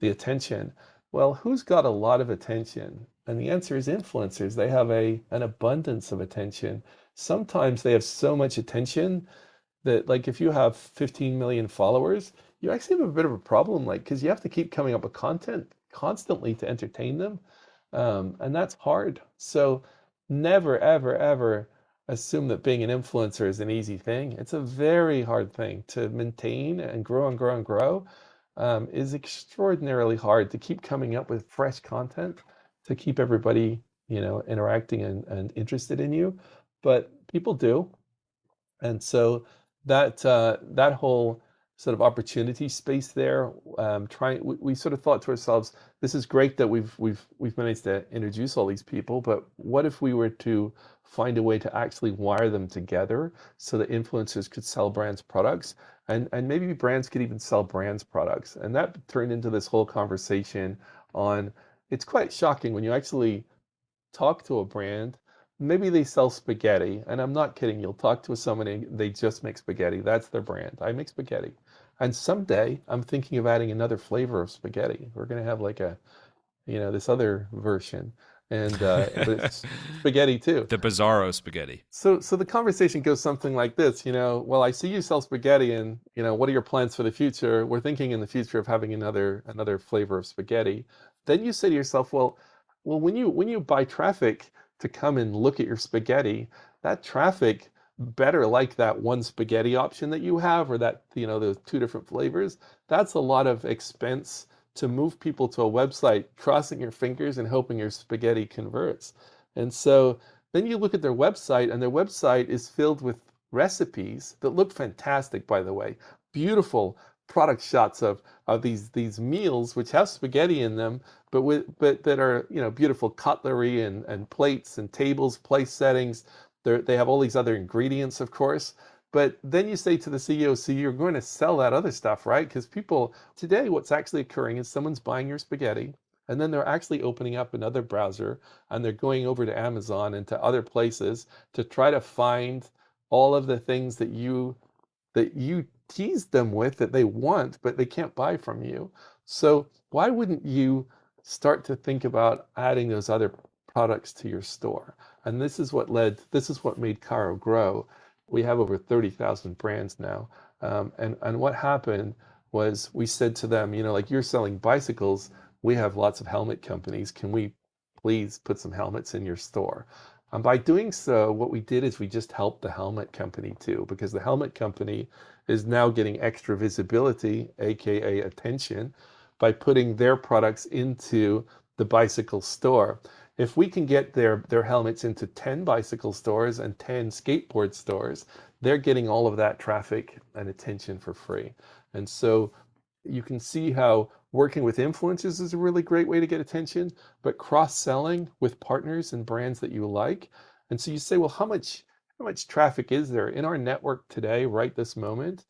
the attention? Well, who's got a lot of attention? And the answer is influencers. They have an abundance of attention. Sometimes they have so much attention that, like, if you have 15 million followers, you actually have a bit of a problem, like, because you have to keep coming up with content constantly to entertain them, and that's hard. So never, ever, ever assume that being an influencer is an easy thing. It's a very hard thing to maintain and grow and grow and grow. Is extraordinarily hard to keep coming up with fresh content to keep everybody, interacting and interested in you. But people do. And so that whole sort of opportunity space there. We sort of thought to ourselves, this is great that we've managed to introduce all these people, but what if we were to find a way to actually wire them together so that influencers could sell brands products, and maybe brands could even sell brands products. And that turned into this whole conversation on, it's quite shocking when you actually talk to a brand. Maybe they sell spaghetti, and I'm not kidding. You'll talk to someone and they just make spaghetti. That's their brand. I make spaghetti. And someday I'm thinking of adding another flavor of spaghetti. We're going to have like this other version. And but it's spaghetti too. The Bizarro spaghetti. So the conversation goes something like this, well, I see you sell spaghetti, and what are your plans for the future? We're thinking in the future of having another flavor of spaghetti. Then you say to yourself, well, when you buy traffic to come and look at your spaghetti, that traffic better like that one spaghetti option that you have, or that those two different flavors. That's a lot of expense to move people to a website, crossing your fingers and hoping your spaghetti converts. And so then you look at their website, and their website is filled with recipes that look fantastic, by the way. Beautiful product shots of these meals which have spaghetti in them, but that are beautiful cutlery and plates and tables, place settings. They have all these other ingredients, of course. But then you say to the CEO, so you're going to sell that other stuff, right? Because people today, what's actually occurring is someone's buying your spaghetti, and then they're actually opening up another browser, and they're going over to Amazon and to other places to try to find all of the things that you tease them with that they want, but they can't buy from you. So why wouldn't you start to think about adding those other products to your store? And this is what made Carro grow. We have over 30,000 brands now. And what happened was we said to them, like, you're selling bicycles. We have lots of helmet companies. Can we please put some helmets in your store? And by doing so, what we did is we just helped the helmet company too, because the helmet company is now getting extra visibility, aka attention, by putting their products into the bicycle store. If we can get their helmets into 10 bicycle stores and 10 skateboard stores, they're getting all of that traffic and attention for free. And so you can see how working with influencers is a really great way to get attention, but cross-selling with partners and brands that you like. And so you say, well, how much traffic is there in our network today, right this moment?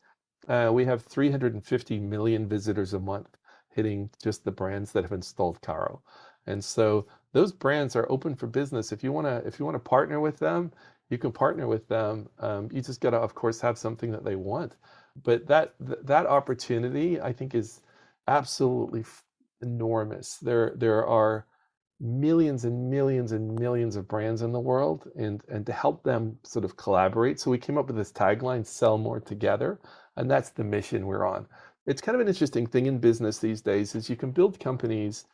We have 350 million visitors a month hitting just the brands that have installed Carro. And so those brands are open for business. If you want to partner with them, you can partner with them. You just got to, of course, have something that they want. But that opportunity, I think, is absolutely enormous. There are millions and millions and millions of brands in the world, and to help them sort of collaborate. So we came up with this tagline, sell more together, and that's the mission we're on. It's kind of an interesting thing in business these days is you can build companies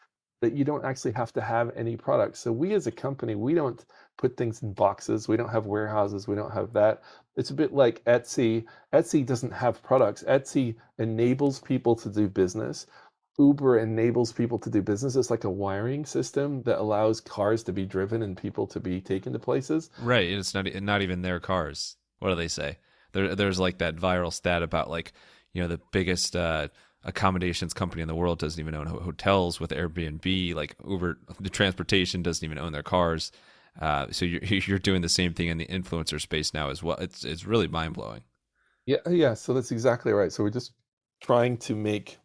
that you don't actually have to have any products. So we as a company, we don't put things in boxes. We don't have warehouses. We don't have that. It's a bit like Etsy. Etsy doesn't have products. Etsy enables people to do business. Uber enables people to do business. It's like a wiring system that allows cars to be driven and people to be taken to places. Right. It's not even their cars. What do they say? There's like that viral stat about like, the biggest accommodations company in the world doesn't even own hotels with Airbnb. Like Uber, the transportation doesn't even own their cars. So you're doing the same thing in the influencer space now as well. It's really mind blowing. Yeah. So that's exactly right. So we're just trying to make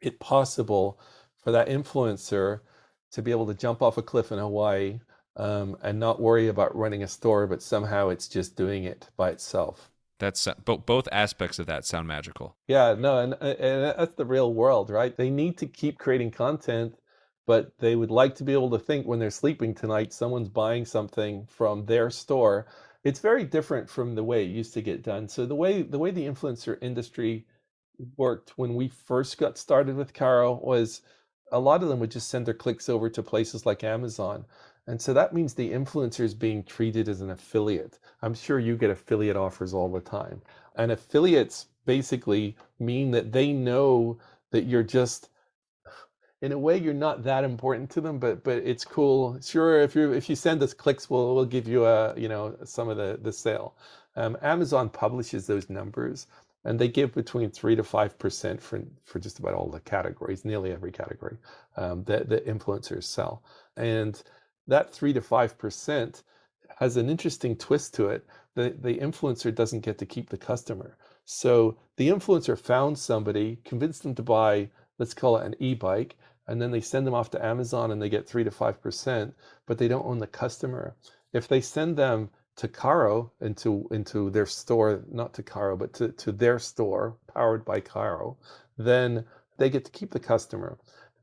it possible for that influencer to be able to jump off a cliff in Hawaii and not worry about running a store, but somehow it's just doing it by itself. That's both aspects of that sound magical. Yeah, no, and that's the real world, right? They need to keep creating content, but they would like to be able to think when they're sleeping tonight, someone's buying something from their store. It's very different from the way it used to get done. So the way the influencer industry worked when we first got started with Carro was a lot of them would just send their clicks over to places like Amazon. And so that means the influencer is being treated as an affiliate. I'm sure you get affiliate offers all the time. And affiliates basically mean that they know that you're just, in a way, you're not that important to them, but it's cool. Sure, if you send us clicks, we'll give you some of the sale. Amazon publishes those numbers. and they give between 3 to 5% for just about all the categories, nearly every category that the influencers sell. And that 3 to 5% has an interesting twist to it. The influencer doesn't get to keep the customer. So the influencer found somebody, convinced them to buy, let's call it an e-bike, and then they send them off to Amazon and they get 3 to 5%, but they don't own the customer. If they send them to Carro, into their store, not to Carro, but to their store powered by Carro, then they get to keep the customer.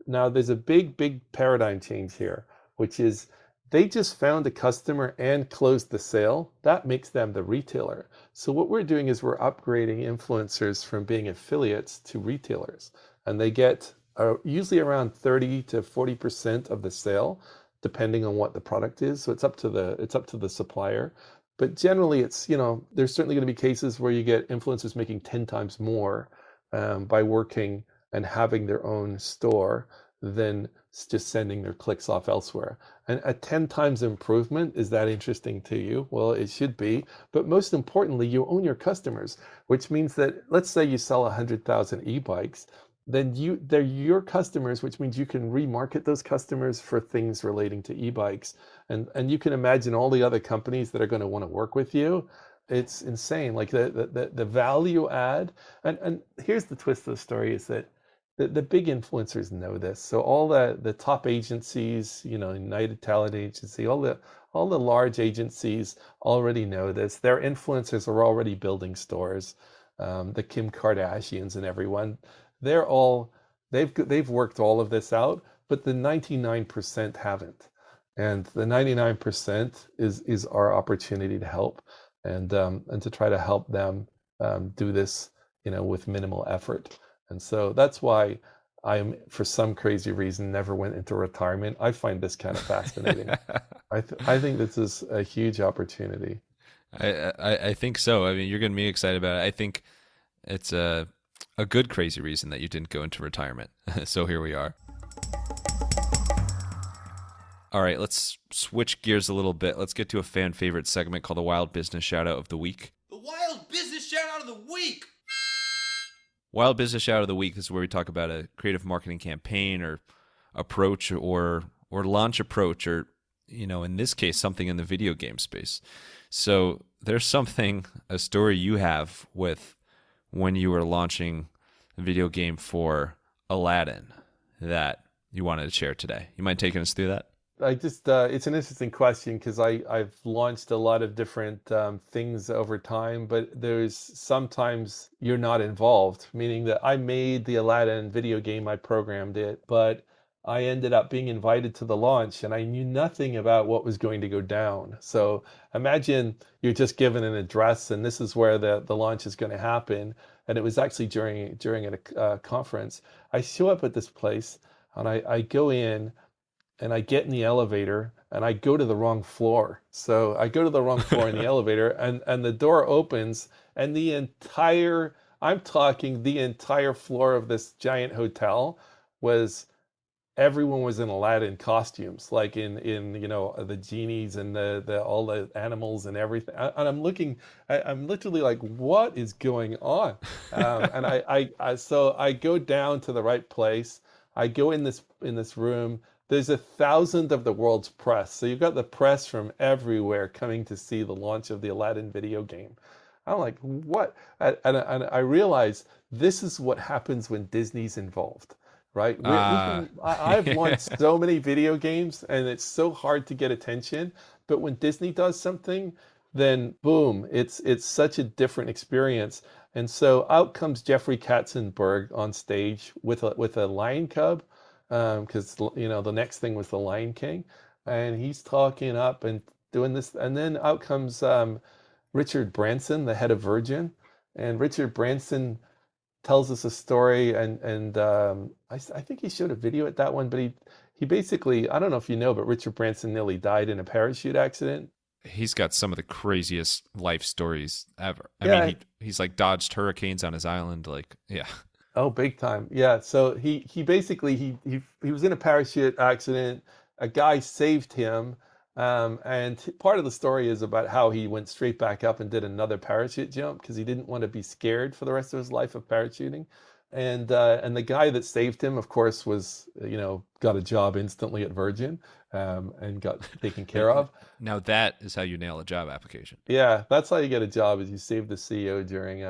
Now there's a big paradigm change here, which is they just found a customer and closed the sale. That makes them the retailer. So what we're doing is we're upgrading influencers from being affiliates to retailers, and they get usually around 30 to 40% of the sale, depending on what the product is. So it's up to the supplier. But generally, it's, there's certainly going to be cases where you get influencers making 10 times more by working and having their own store than just sending their clicks off elsewhere. And a 10 times improvement, is that interesting to you? Well, it should be. But most importantly, you own your customers, which means that, let's say you sell 100,000 e-bikes, then they're your customers, which means you can remarket those customers for things relating to e-bikes. And you can imagine all the other companies that are going to want to work with you. It's insane. Like the value add. And here's the twist of the story, is that the big influencers know this. So all the top agencies, United Talent Agency, all the large agencies already know this. Their influencers are already building stores. The Kim Kardashians and everyone, they've worked all of this out, but the 99% haven't. And the 99% is our opportunity to help and to try to help them do this, with minimal effort. And so that's why I'm, for some crazy reason, never went into retirement. I find this kind of fascinating. I think this is a huge opportunity. I think so. I mean, you're going to be excited about it. I think it's a good crazy reason that you didn't go into retirement. So here we are. All right, let's switch gears a little bit. Let's get to a fan favorite segment called the Wild Business Shoutout of the Week. The Wild Business Shoutout of the Week! Wild Business Shout of the Week. This is where we talk about a creative marketing campaign or approach or launch approach, or, in this case, something in the video game space. So there's a story you have with when you were launching a video game for Aladdin that you wanted to share today. You mind taking us through that? It's an interesting question, because I've launched a lot of different things over time, but there's sometimes you're not involved, meaning that I made the Aladdin video game, I programmed it, but I ended up being invited to the launch and I knew nothing about what was going to go down. So imagine you're just given an address and this is where the launch is going to happen. And it was actually during a conference. I show up at this place and I go in, and I get in the elevator and I go to the wrong floor. So I go to the wrong floor in the elevator, and the door opens, and I'm talking the entire floor of this giant hotel everyone was in Aladdin costumes, like in the genies and the all the animals and everything. And I'm literally like, what is going on? And so I go down to the right place. I go in this room. There's 1,000 of the world's press. So you've got the press from everywhere coming to see the launch of the Aladdin video game. I'm like, what? And I realize this is what happens when Disney's involved, right? I've launched so many video games, and it's so hard to get attention. But when Disney does something, then boom, it's such a different experience. And so out comes Jeffrey Katzenberg on stage with a lion cub. Because the next thing was the Lion King, and he's talking up and doing this, and then out comes Richard Branson, the head of Virgin, and Richard Branson tells us a story, and I think he showed a video at that one, but he basically, I don't know if you know, but Richard Branson nearly died in a parachute accident. He's got some of the craziest life stories ever. I mean, he's like dodged hurricanes on his island, like, yeah. Oh, big time. Yeah. So he basically, he was in a parachute accident. A guy saved him. And part of the story is about how he went straight back up and did another parachute jump because he didn't want to be scared for the rest of his life of parachuting. And the guy that saved him, of course, was, got a job instantly at Virgin, and got taken care of. Now that is how you nail a job application. Yeah, that's how you get a job, is you save the CEO during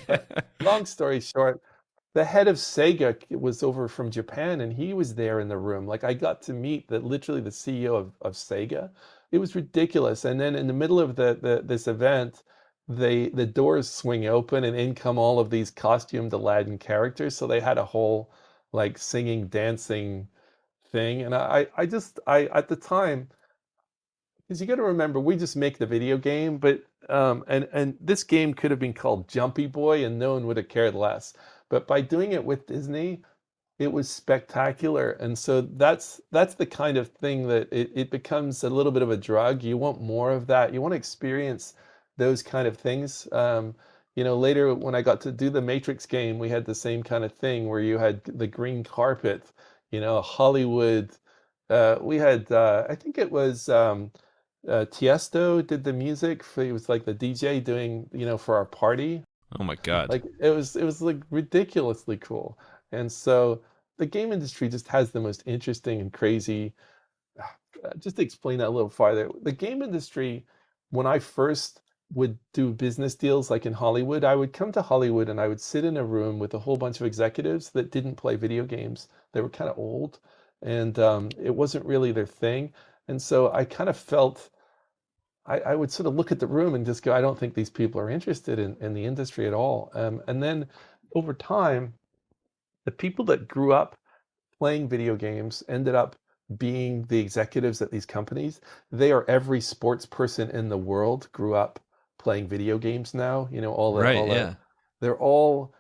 but long story short, the head of Sega was over from Japan, and he was there in the room. Like, I got to meet literally the CEO of Sega. It was ridiculous. And then in the middle of this event, the doors swing open and in come all of these costumed Aladdin characters. So they had a whole like singing, dancing thing. And I at the time, because you got to remember, we just make the video game, but and this game could have been called Jumpy Boy, and no one would have cared less. But by doing it with Disney, it was spectacular. And so that's the kind of thing that it becomes a little bit of a drug. You want more of that. You want to experience those kind of things. Later when I got to do the Matrix game, we had the same kind of thing where you had the green carpet, Hollywood. We had, I think it was Tiesto did the music. He was like the DJ doing, for our party. Oh my God. Like it was like ridiculously cool. And so the game industry just has the most interesting and crazy. Just to explain that a little farther, the game industry, when I first would do business deals like in Hollywood, I would come to Hollywood and I would sit in a room with a whole bunch of executives that didn't play video games. They were kind of old, and it wasn't really their thing. And so I kind of felt I would sort of look at the room and just go, I don't think these people are interested in the industry at all. And then over time, the people that grew up playing video games ended up being the executives at these companies. They are every sports person in the world grew up playing video games now. Right, yeah. They're all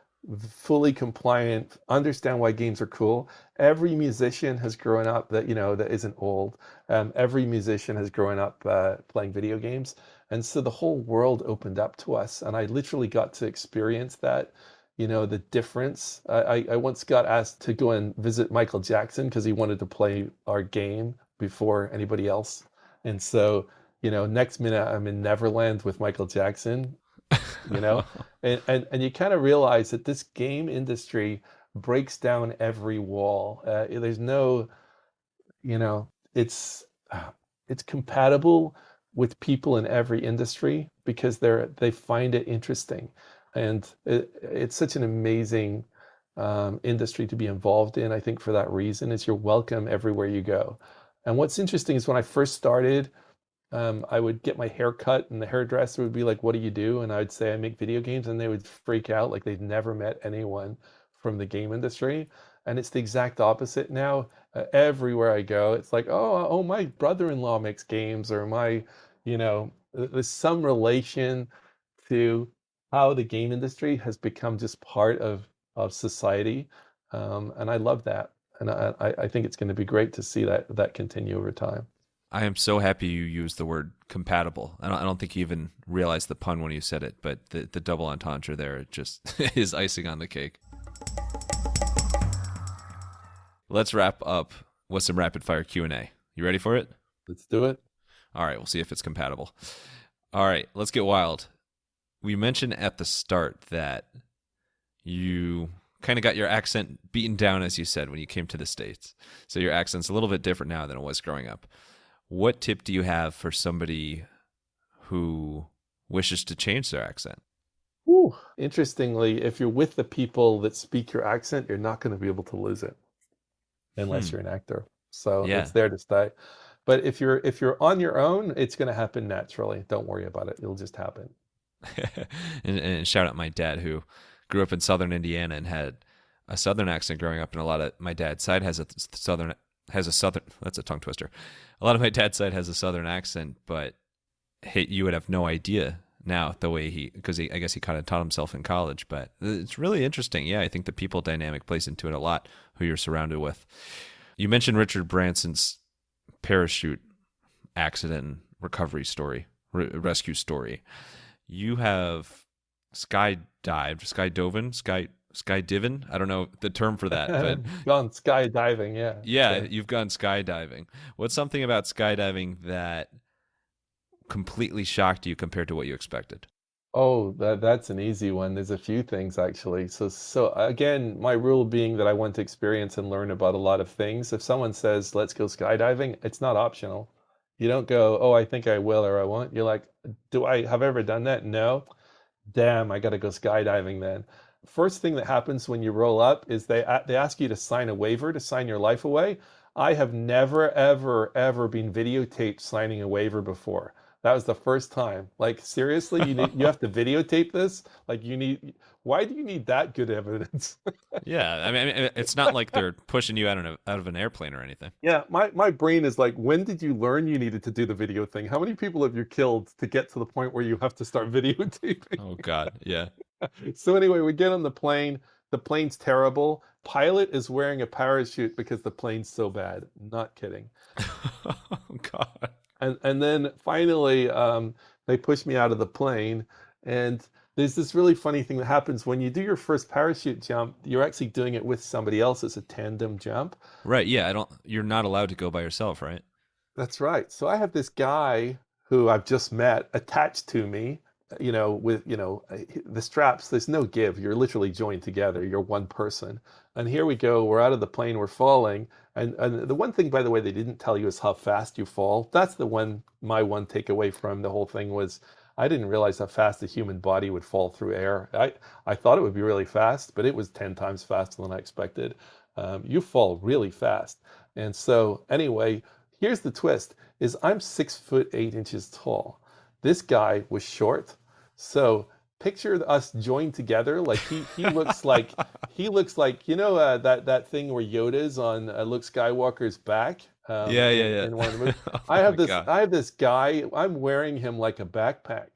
fully compliant, understand why games are cool. Every musician has grown up that isn't old. Every musician has grown up playing video games. And so the whole world opened up to us. And I literally got to experience that, the difference. I once got asked to go and visit Michael Jackson because he wanted to play our game before anybody else. And so, next minute I'm in Neverland with Michael Jackson, you know, and you kind of realize that this game industry breaks down every wall. There's no, you know, it's it's compatible with people in every industry because they find it interesting, and it's such an amazing industry to be involved in. I think for that reason, is you're welcome everywhere you go. And what's interesting is when I first started, I would get my hair cut, and the hairdresser would be like, "What do you do?" And I would say, "I make video games," and they would freak out like they'd never met anyone from the game industry. And it's the exact opposite now. Everywhere I go, it's like, "Oh, my brother-in-law makes games," or there's some relation to how the game industry has become just part of society, and I love that. And I think it's going to be great to see that continue over time. I am so happy you used the word compatible. I don't think you even realized the pun when you said it, but the double entendre there, it just is icing on the cake. Let's wrap up with some rapid fire Q&A. You ready for it? Let's do it. All right, we'll see if it's compatible. All right, let's get wild. We mentioned at the start that you kind of got your accent beaten down, as you said, when you came to the States. So your accent's a little bit different now than it was growing up. What tip do you have for somebody who wishes to change their accent? Ooh. Interestingly, if you're with the people that speak your accent, you're not going to be able to lose it unless you're an actor. So Yeah. it's there to stay. But if you're on your own, it's going to happen naturally. Don't worry about it. It'll just happen. and shout out my dad, who grew up in southern Indiana and had a southern accent growing up, and a lot of my dad's side has a southern that's a tongue twister. A lot of my dad's side has a southern accent, but you would have no idea now the way I guess he kind of taught himself in college. But it's really interesting. Yeah, I think the people dynamic plays into it a lot, who you're surrounded with. You mentioned Richard Branson's parachute accident recovery story, rescue story. You have skydived, skydiving. I don't know the term for that, but Gone skydiving, yeah. yeah, So, you've gone skydiving. What's something about skydiving that completely shocked you compared to what you expected? oh, that's an easy one. There's a few things actually. So again, my rule being that I want to experience and learn about a lot of things. If someone says, "Let's go skydiving," it's not optional. You don't go, "Oh, I think I will or I won't." You're like, "Do I have I ever done that?" No. Damn, I got to go skydiving then. First thing that happens when you roll up is they ask you to sign a waiver to sign your life away. I have never ever ever been videotaped signing a waiver before. That was the first time. Like seriously, you have to videotape this? Like you need why do you need that good evidence? Yeah, I mean, it's not like they're pushing you out of an airplane or anything. Yeah, my brain is like, when did you learn you needed to do the video thing? How many people have you killed to get to the point where you have to start videotaping? Oh God, yeah. So anyway, we get on the plane. The plane's terrible. Pilot is wearing a parachute because the plane's so bad. Not kidding. Oh God. And then finally, they push me out of the plane. And there's this really funny thing that happens when you do your first parachute jump. You're actually doing it with somebody else. It's a tandem jump. Right, yeah, I don't you're not allowed to go by yourself, right? That's right. So I have this guy who I've just met attached to me, with, the straps, there's no give. You're literally joined together. You're one person. And here we go. We're out of the plane. We're falling. And the one thing, by the way, they didn't tell you is how fast you fall. That's my one takeaway from the whole thing was I didn't realize how fast the human body would fall through air. I thought it would be really fast, but it was 10 times faster than I expected. You fall really fast. And so anyway, here's the twist is I'm 6'8" tall. This guy was short. So picture us joined together. Like he looks like that thing where Yoda's on Luke Skywalker's back Yeah, yeah, yeah. in one of the movies. Oh my God. I have this guy. I'm wearing him like a backpack,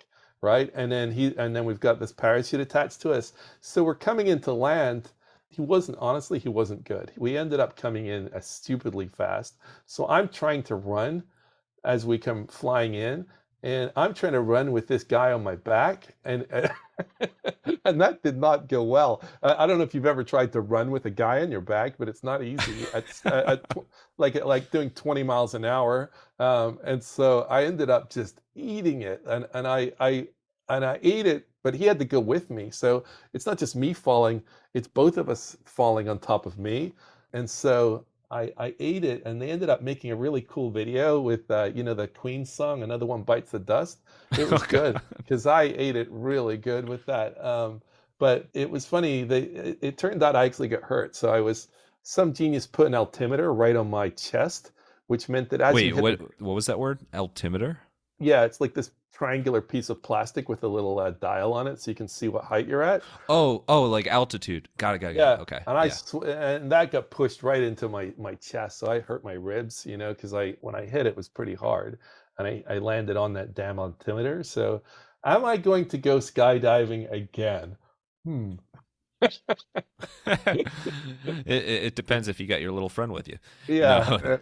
right? And then we've got this parachute attached to us. So we're coming into land. He wasn't good. We ended up coming in stupidly fast. So I'm trying to run as we come flying in, and I'm trying to run with this guy on my back, and and that did not go well. I don't know if you've ever tried to run with a guy on your back, but it's not easy. Like doing 20 miles an hour, and so I ended up just eating it, and I ate it, but he had to go with me. So it's not just me falling; it's both of us falling on top of me, and so I ate it, and they ended up making a really cool video with, the Queen song, Another One Bites the Dust. It was Okay. good because I ate it really good with that. But it was funny. It turned out I actually got hurt. So some genius put an altimeter right on my chest, which meant that as you Wait, hit what was that word? Altimeter? yeah, it's like this triangular piece of plastic with a little dial on it so you can see what height you're at. Oh, like altitude. Got it. Yeah, Okay. and Yeah. and that got pushed right into my chest, so I hurt my ribs, because when I hit it was pretty hard, and I landed on that damn altimeter. So, am I going to go skydiving again? Hmm. It depends if you got your little friend with you. No. Yeah,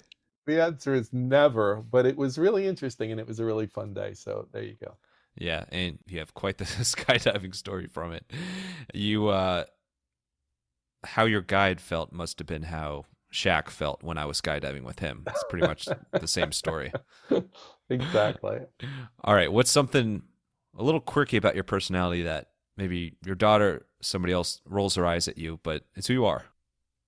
the answer is never, but it was really interesting and it was a really fun day. So there you go. Yeah, and you have quite the skydiving story from it. You how your guide felt must have been how Shaq felt when I was skydiving with him. It's pretty much the same story. Exactly. All right, what's something a little quirky about your personality that maybe your daughter, somebody else rolls their eyes at you, but it's who you are?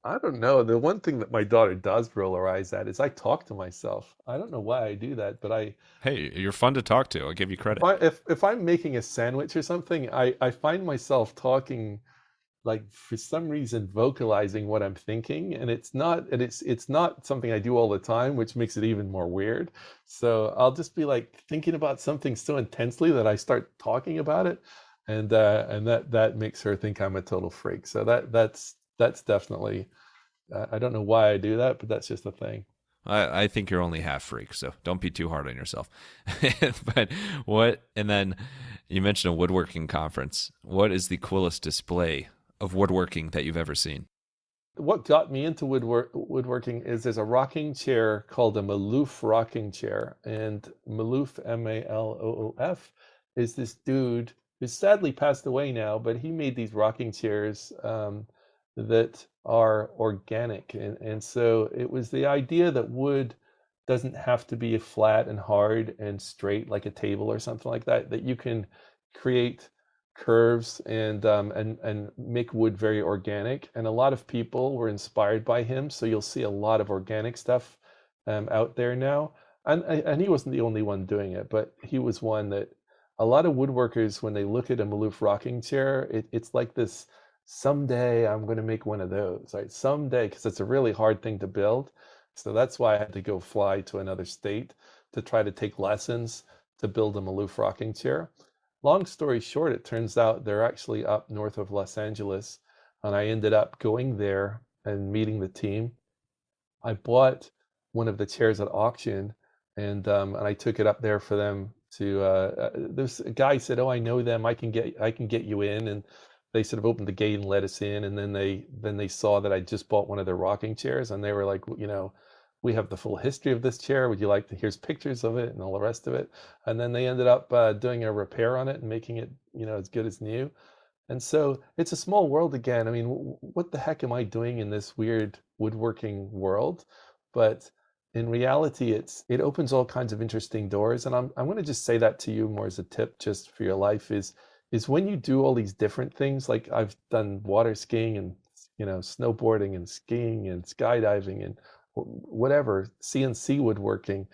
I don't know. The one thing that my daughter does roll her eyes at is I talk to myself. I don't know why I do that, but Hey, you're fun to talk to. I'll give you credit. if I'm making a sandwich or something, I find myself talking, like for some reason vocalizing what I'm thinking, and it's not something I do all the time, which makes it even more weird. So I'll just be like thinking about something so intensely that I start talking about it, and that makes her think I'm a total freak. So that's definitely I don't know why I do that, but that's just a thing. I think you're only half freak, so don't be too hard on yourself. But and then you mentioned a woodworking conference. What is the coolest display of woodworking that you've ever seen? What got me into woodworking is there's a rocking chair called a Maloof rocking chair, and Maloof, Maloof, is this dude who's sadly passed away now, but he made these rocking chairs that are organic. And so it was the idea that wood doesn't have to be flat and hard and straight like a table or something like that, that you can create curves and make wood very organic. And a lot of people were inspired by him. So you'll see a lot of organic stuff out there now. And he wasn't the only one doing it, but he was one that a lot of woodworkers, when they look at a Maloof rocking chair, it's like this, someday I'm going to make one of those, right? Someday, because it's a really hard thing to build. So that's why I had to go fly to another state to try to take lessons to build a Maloof rocking chair. Long story short, it turns out they're actually up north of Los Angeles, and I ended up going there and meeting the team. I bought one of the chairs at auction, and I took it up there for them to. This guy said, "Oh, I know them. I can get you in." And they sort of opened the gate and let us in. And then they saw that I just bought one of their rocking chairs, and they were like, we have the full history of this chair. Would you like to? Here's pictures of it and all the rest of it. And then they ended up doing a repair on it and making it, as good as new. And so it's a small world again. I mean, what the heck am I doing in this weird woodworking world? But in reality, it opens all kinds of interesting doors. And I'm going to just say that to you more as a tip, just for your life, is when you do all these different things. Like I've done water skiing and snowboarding and skiing and skydiving and whatever, CNC woodworking,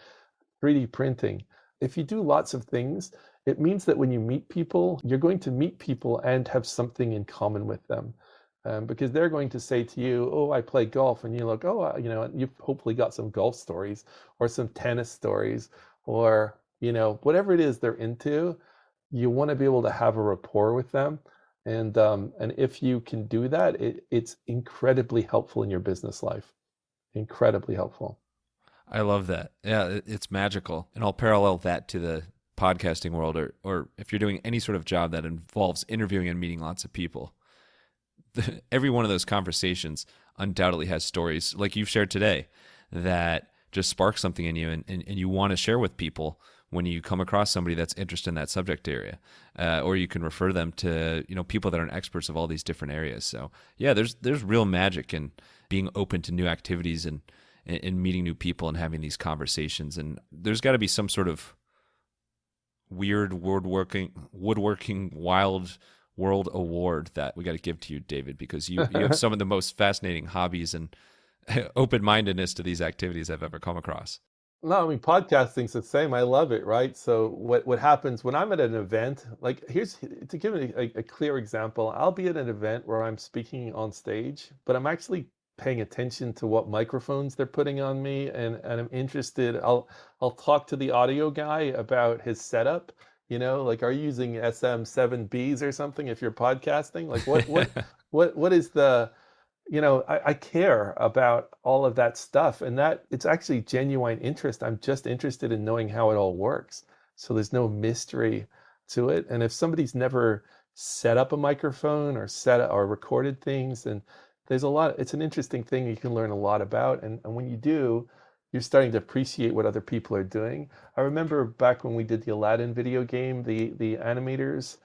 3D printing. If you do lots of things, it means that when you meet people, you're going to meet people and have something in common with them. Because they're going to say to you, "Oh, I play golf," and you're like, "Oh, you've hopefully got some golf stories or some tennis stories or whatever it is they're into." You want to be able to have a rapport with them, and if you can do that, it's incredibly helpful in your business life. Incredibly helpful. I love that. Yeah, it's magical. And I'll parallel that to the podcasting world, or if you're doing any sort of job that involves interviewing and meeting lots of people. Every one of those conversations undoubtedly has stories like you've shared today that just spark something in you, and you want to share with people when you come across somebody that's interested in that subject area, or you can refer them to people that are experts of all these different areas. So yeah, there's real magic in being open to new activities and meeting new people and having these conversations. And there's got to be some sort of weird woodworking wild world award that we got to give to you, David, because you have some of the most fascinating hobbies and open-mindedness to these activities I've ever come across. No, I mean, podcasting's the same. I love it, right? So what happens when I'm at an event, like here's to give a clear example, I'll be at an event where I'm speaking on stage, but I'm actually paying attention to what microphones they're putting on me, and I'm interested. I'll talk to the audio guy about his setup. Like, are you using SM7Bs or something if you're podcasting? Like what is the I care about all of that stuff, and that it's actually genuine interest. I'm just interested in knowing how it all works. So there's no mystery to it. And if somebody's never set up a microphone or recorded things, then it's an interesting thing you can learn a lot about. And when you do, you're starting to appreciate what other people are doing. I remember back when we did the Aladdin video game, the animators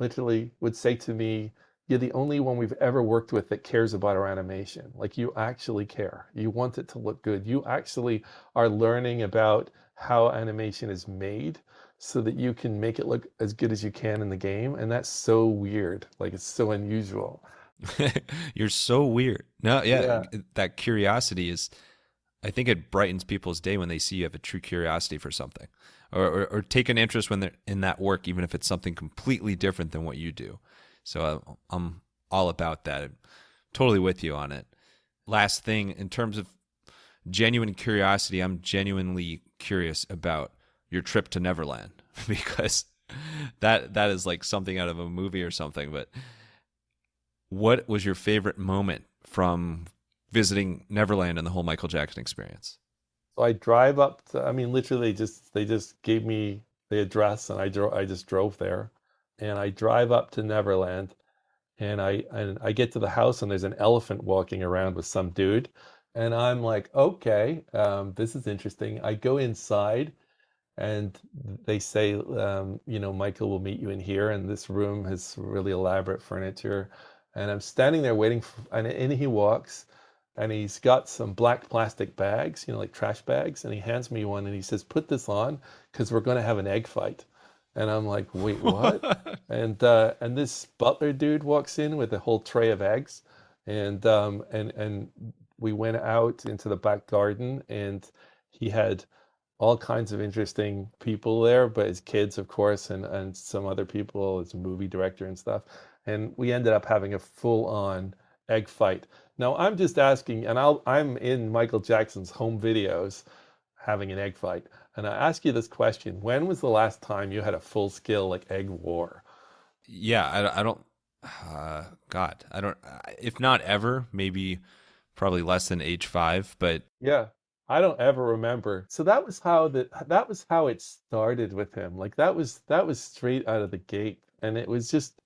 literally would say to me, "You're the only one we've ever worked with that cares about our animation. Like, you actually care. You want it to look good. You actually are learning about how animation is made so that you can make it look as good as you can in the game." And that's so weird. Like, it's so unusual. You're so weird. No, yeah, Yeah. that curiosity is, I think it brightens people's day when they see you have a true curiosity for something, or take an interest when they're in that work, even if it's something completely different than what you do. So I'm all about that. I'm totally with you on it. Last thing, in terms of genuine curiosity, I'm genuinely curious about your trip to Neverland, because that is like something out of a movie or something. But what was your favorite moment from visiting Neverland and the whole Michael Jackson experience? So I drive up to, I mean, literally they just gave me the address, and I just drove there, and I drive up to Neverland, and I get to the house, and there's an elephant walking around with some dude, and I'm like, okay, this is interesting. I go inside, and they say, Michael will meet you in here, and this room has really elaborate furniture. And I'm standing there waiting, and in he walks, and he's got some black plastic bags, like trash bags, and he hands me one, and he says, "Put this on, because we're going to have an egg fight." And I'm like, "Wait, what?" And this butler dude walks in with a whole tray of eggs, and we went out into the back garden, and he had all kinds of interesting people there, but his kids, of course, and some other people, his movie director and stuff. And we ended up having a full-on egg fight. Now, I'm just asking, and I'm in Michael Jackson's home videos having an egg fight. And I ask you this question: when was the last time you had a full-scale like egg war? Yeah, I don't. God, I don't. If not ever, maybe probably less than age 5. But Yeah, I don't ever remember. So that was how it started with him. Like that was straight out of the gate, and it was just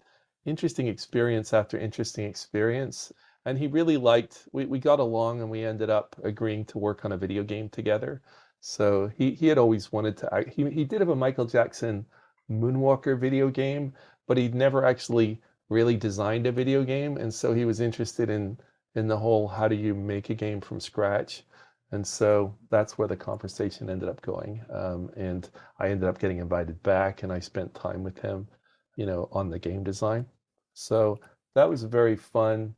interesting experience after interesting experience. And he really liked. We got along, and we ended up agreeing to work on a video game together. So he had always wanted to. He did have a Michael Jackson Moonwalker video game, but he'd never actually really designed a video game, and so he was interested in the whole how do you make a game from scratch. And so that's where the conversation ended up going. And I ended up getting invited back, and I spent time with him, on the game design. So that was a very fun,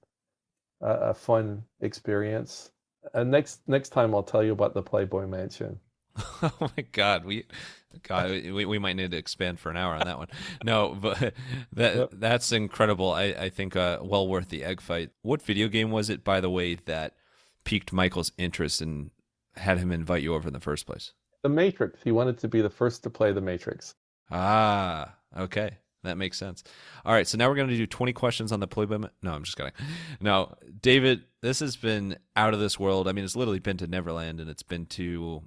a fun experience. And next time I'll tell you about the Playboy Mansion. oh my God, we might need to expand for an hour on that one. No, but Yep. that's incredible. I think well worth the egg fight. What video game was it, by the way, that piqued Michael's interest and had him invite you over in the first place? The Matrix. He wanted to be the first to play the Matrix. Ah, okay. That makes sense. All right, so now we're going to do 20 questions on the Playboy. No, I'm just kidding. No, David, this has been out of this world. I mean, it's literally been to Neverland, and it's been to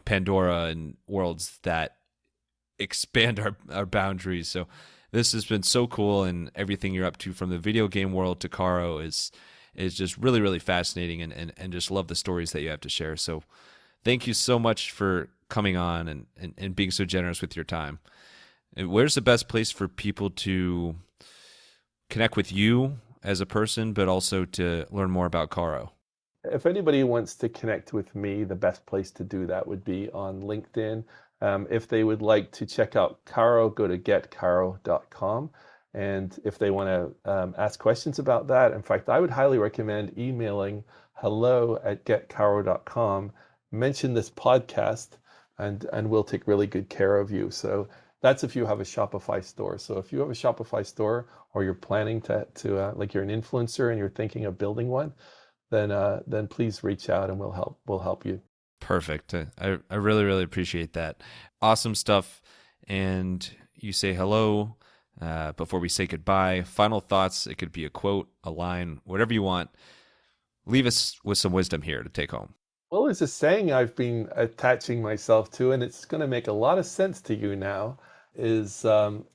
Pandora and worlds that expand our boundaries. So this has been so cool, and everything you're up to from the video game world to Carro is just really, really fascinating, and just love the stories that you have to share. So thank you so much for coming on and being so generous with your time. And where's the best place for people to connect with you as a person, but also to learn more about Carro? If anybody wants to connect with me, the best place to do that would be on LinkedIn. If they would like to check out Carro, go to getcarro.com. And if they want to ask questions about that, in fact, I would highly recommend emailing hello@getcarro.com, mention this podcast, and we'll take really good care of you. So that's if you have a Shopify store. So if you have a Shopify store, or you're planning to like you're an influencer and you're thinking of building one, then please reach out, and we'll help you. Perfect. I really, really appreciate that. Awesome stuff. And you say hello before we say goodbye. Final thoughts. It could be a quote, a line, whatever you want. Leave us with some wisdom here to take home. Well, there's a saying I've been attaching myself to, and it's going to make a lot of sense to you now, is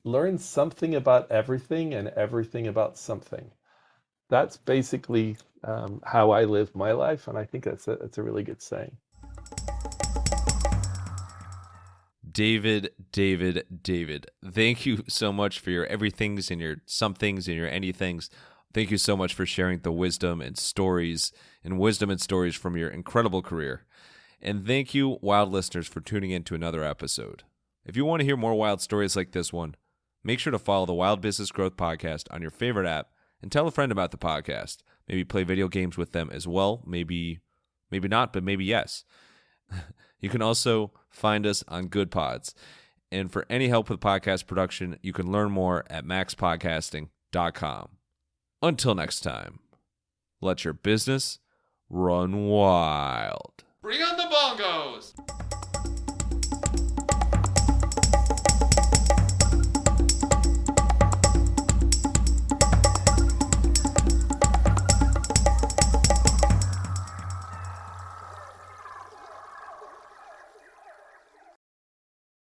learn something about everything and everything about something. That's basically how I live my life, and I think that's a really good saying. David, thank you so much for your everythings and your somethings and your anythings. Thank you so much for sharing the wisdom and stories from your incredible career. And thank you, wild listeners, for tuning in to another episode. If you want to hear more wild stories like this one, make sure to follow the Wild Business Growth Podcast on your favorite app and tell a friend about the podcast. Maybe play video games with them as well. Maybe not, but maybe yes. You can also find us on Good Pods. And for any help with podcast production, you can learn more at MaxPodcasting.com. Until next time, let your business run wild. Bring on the bongos!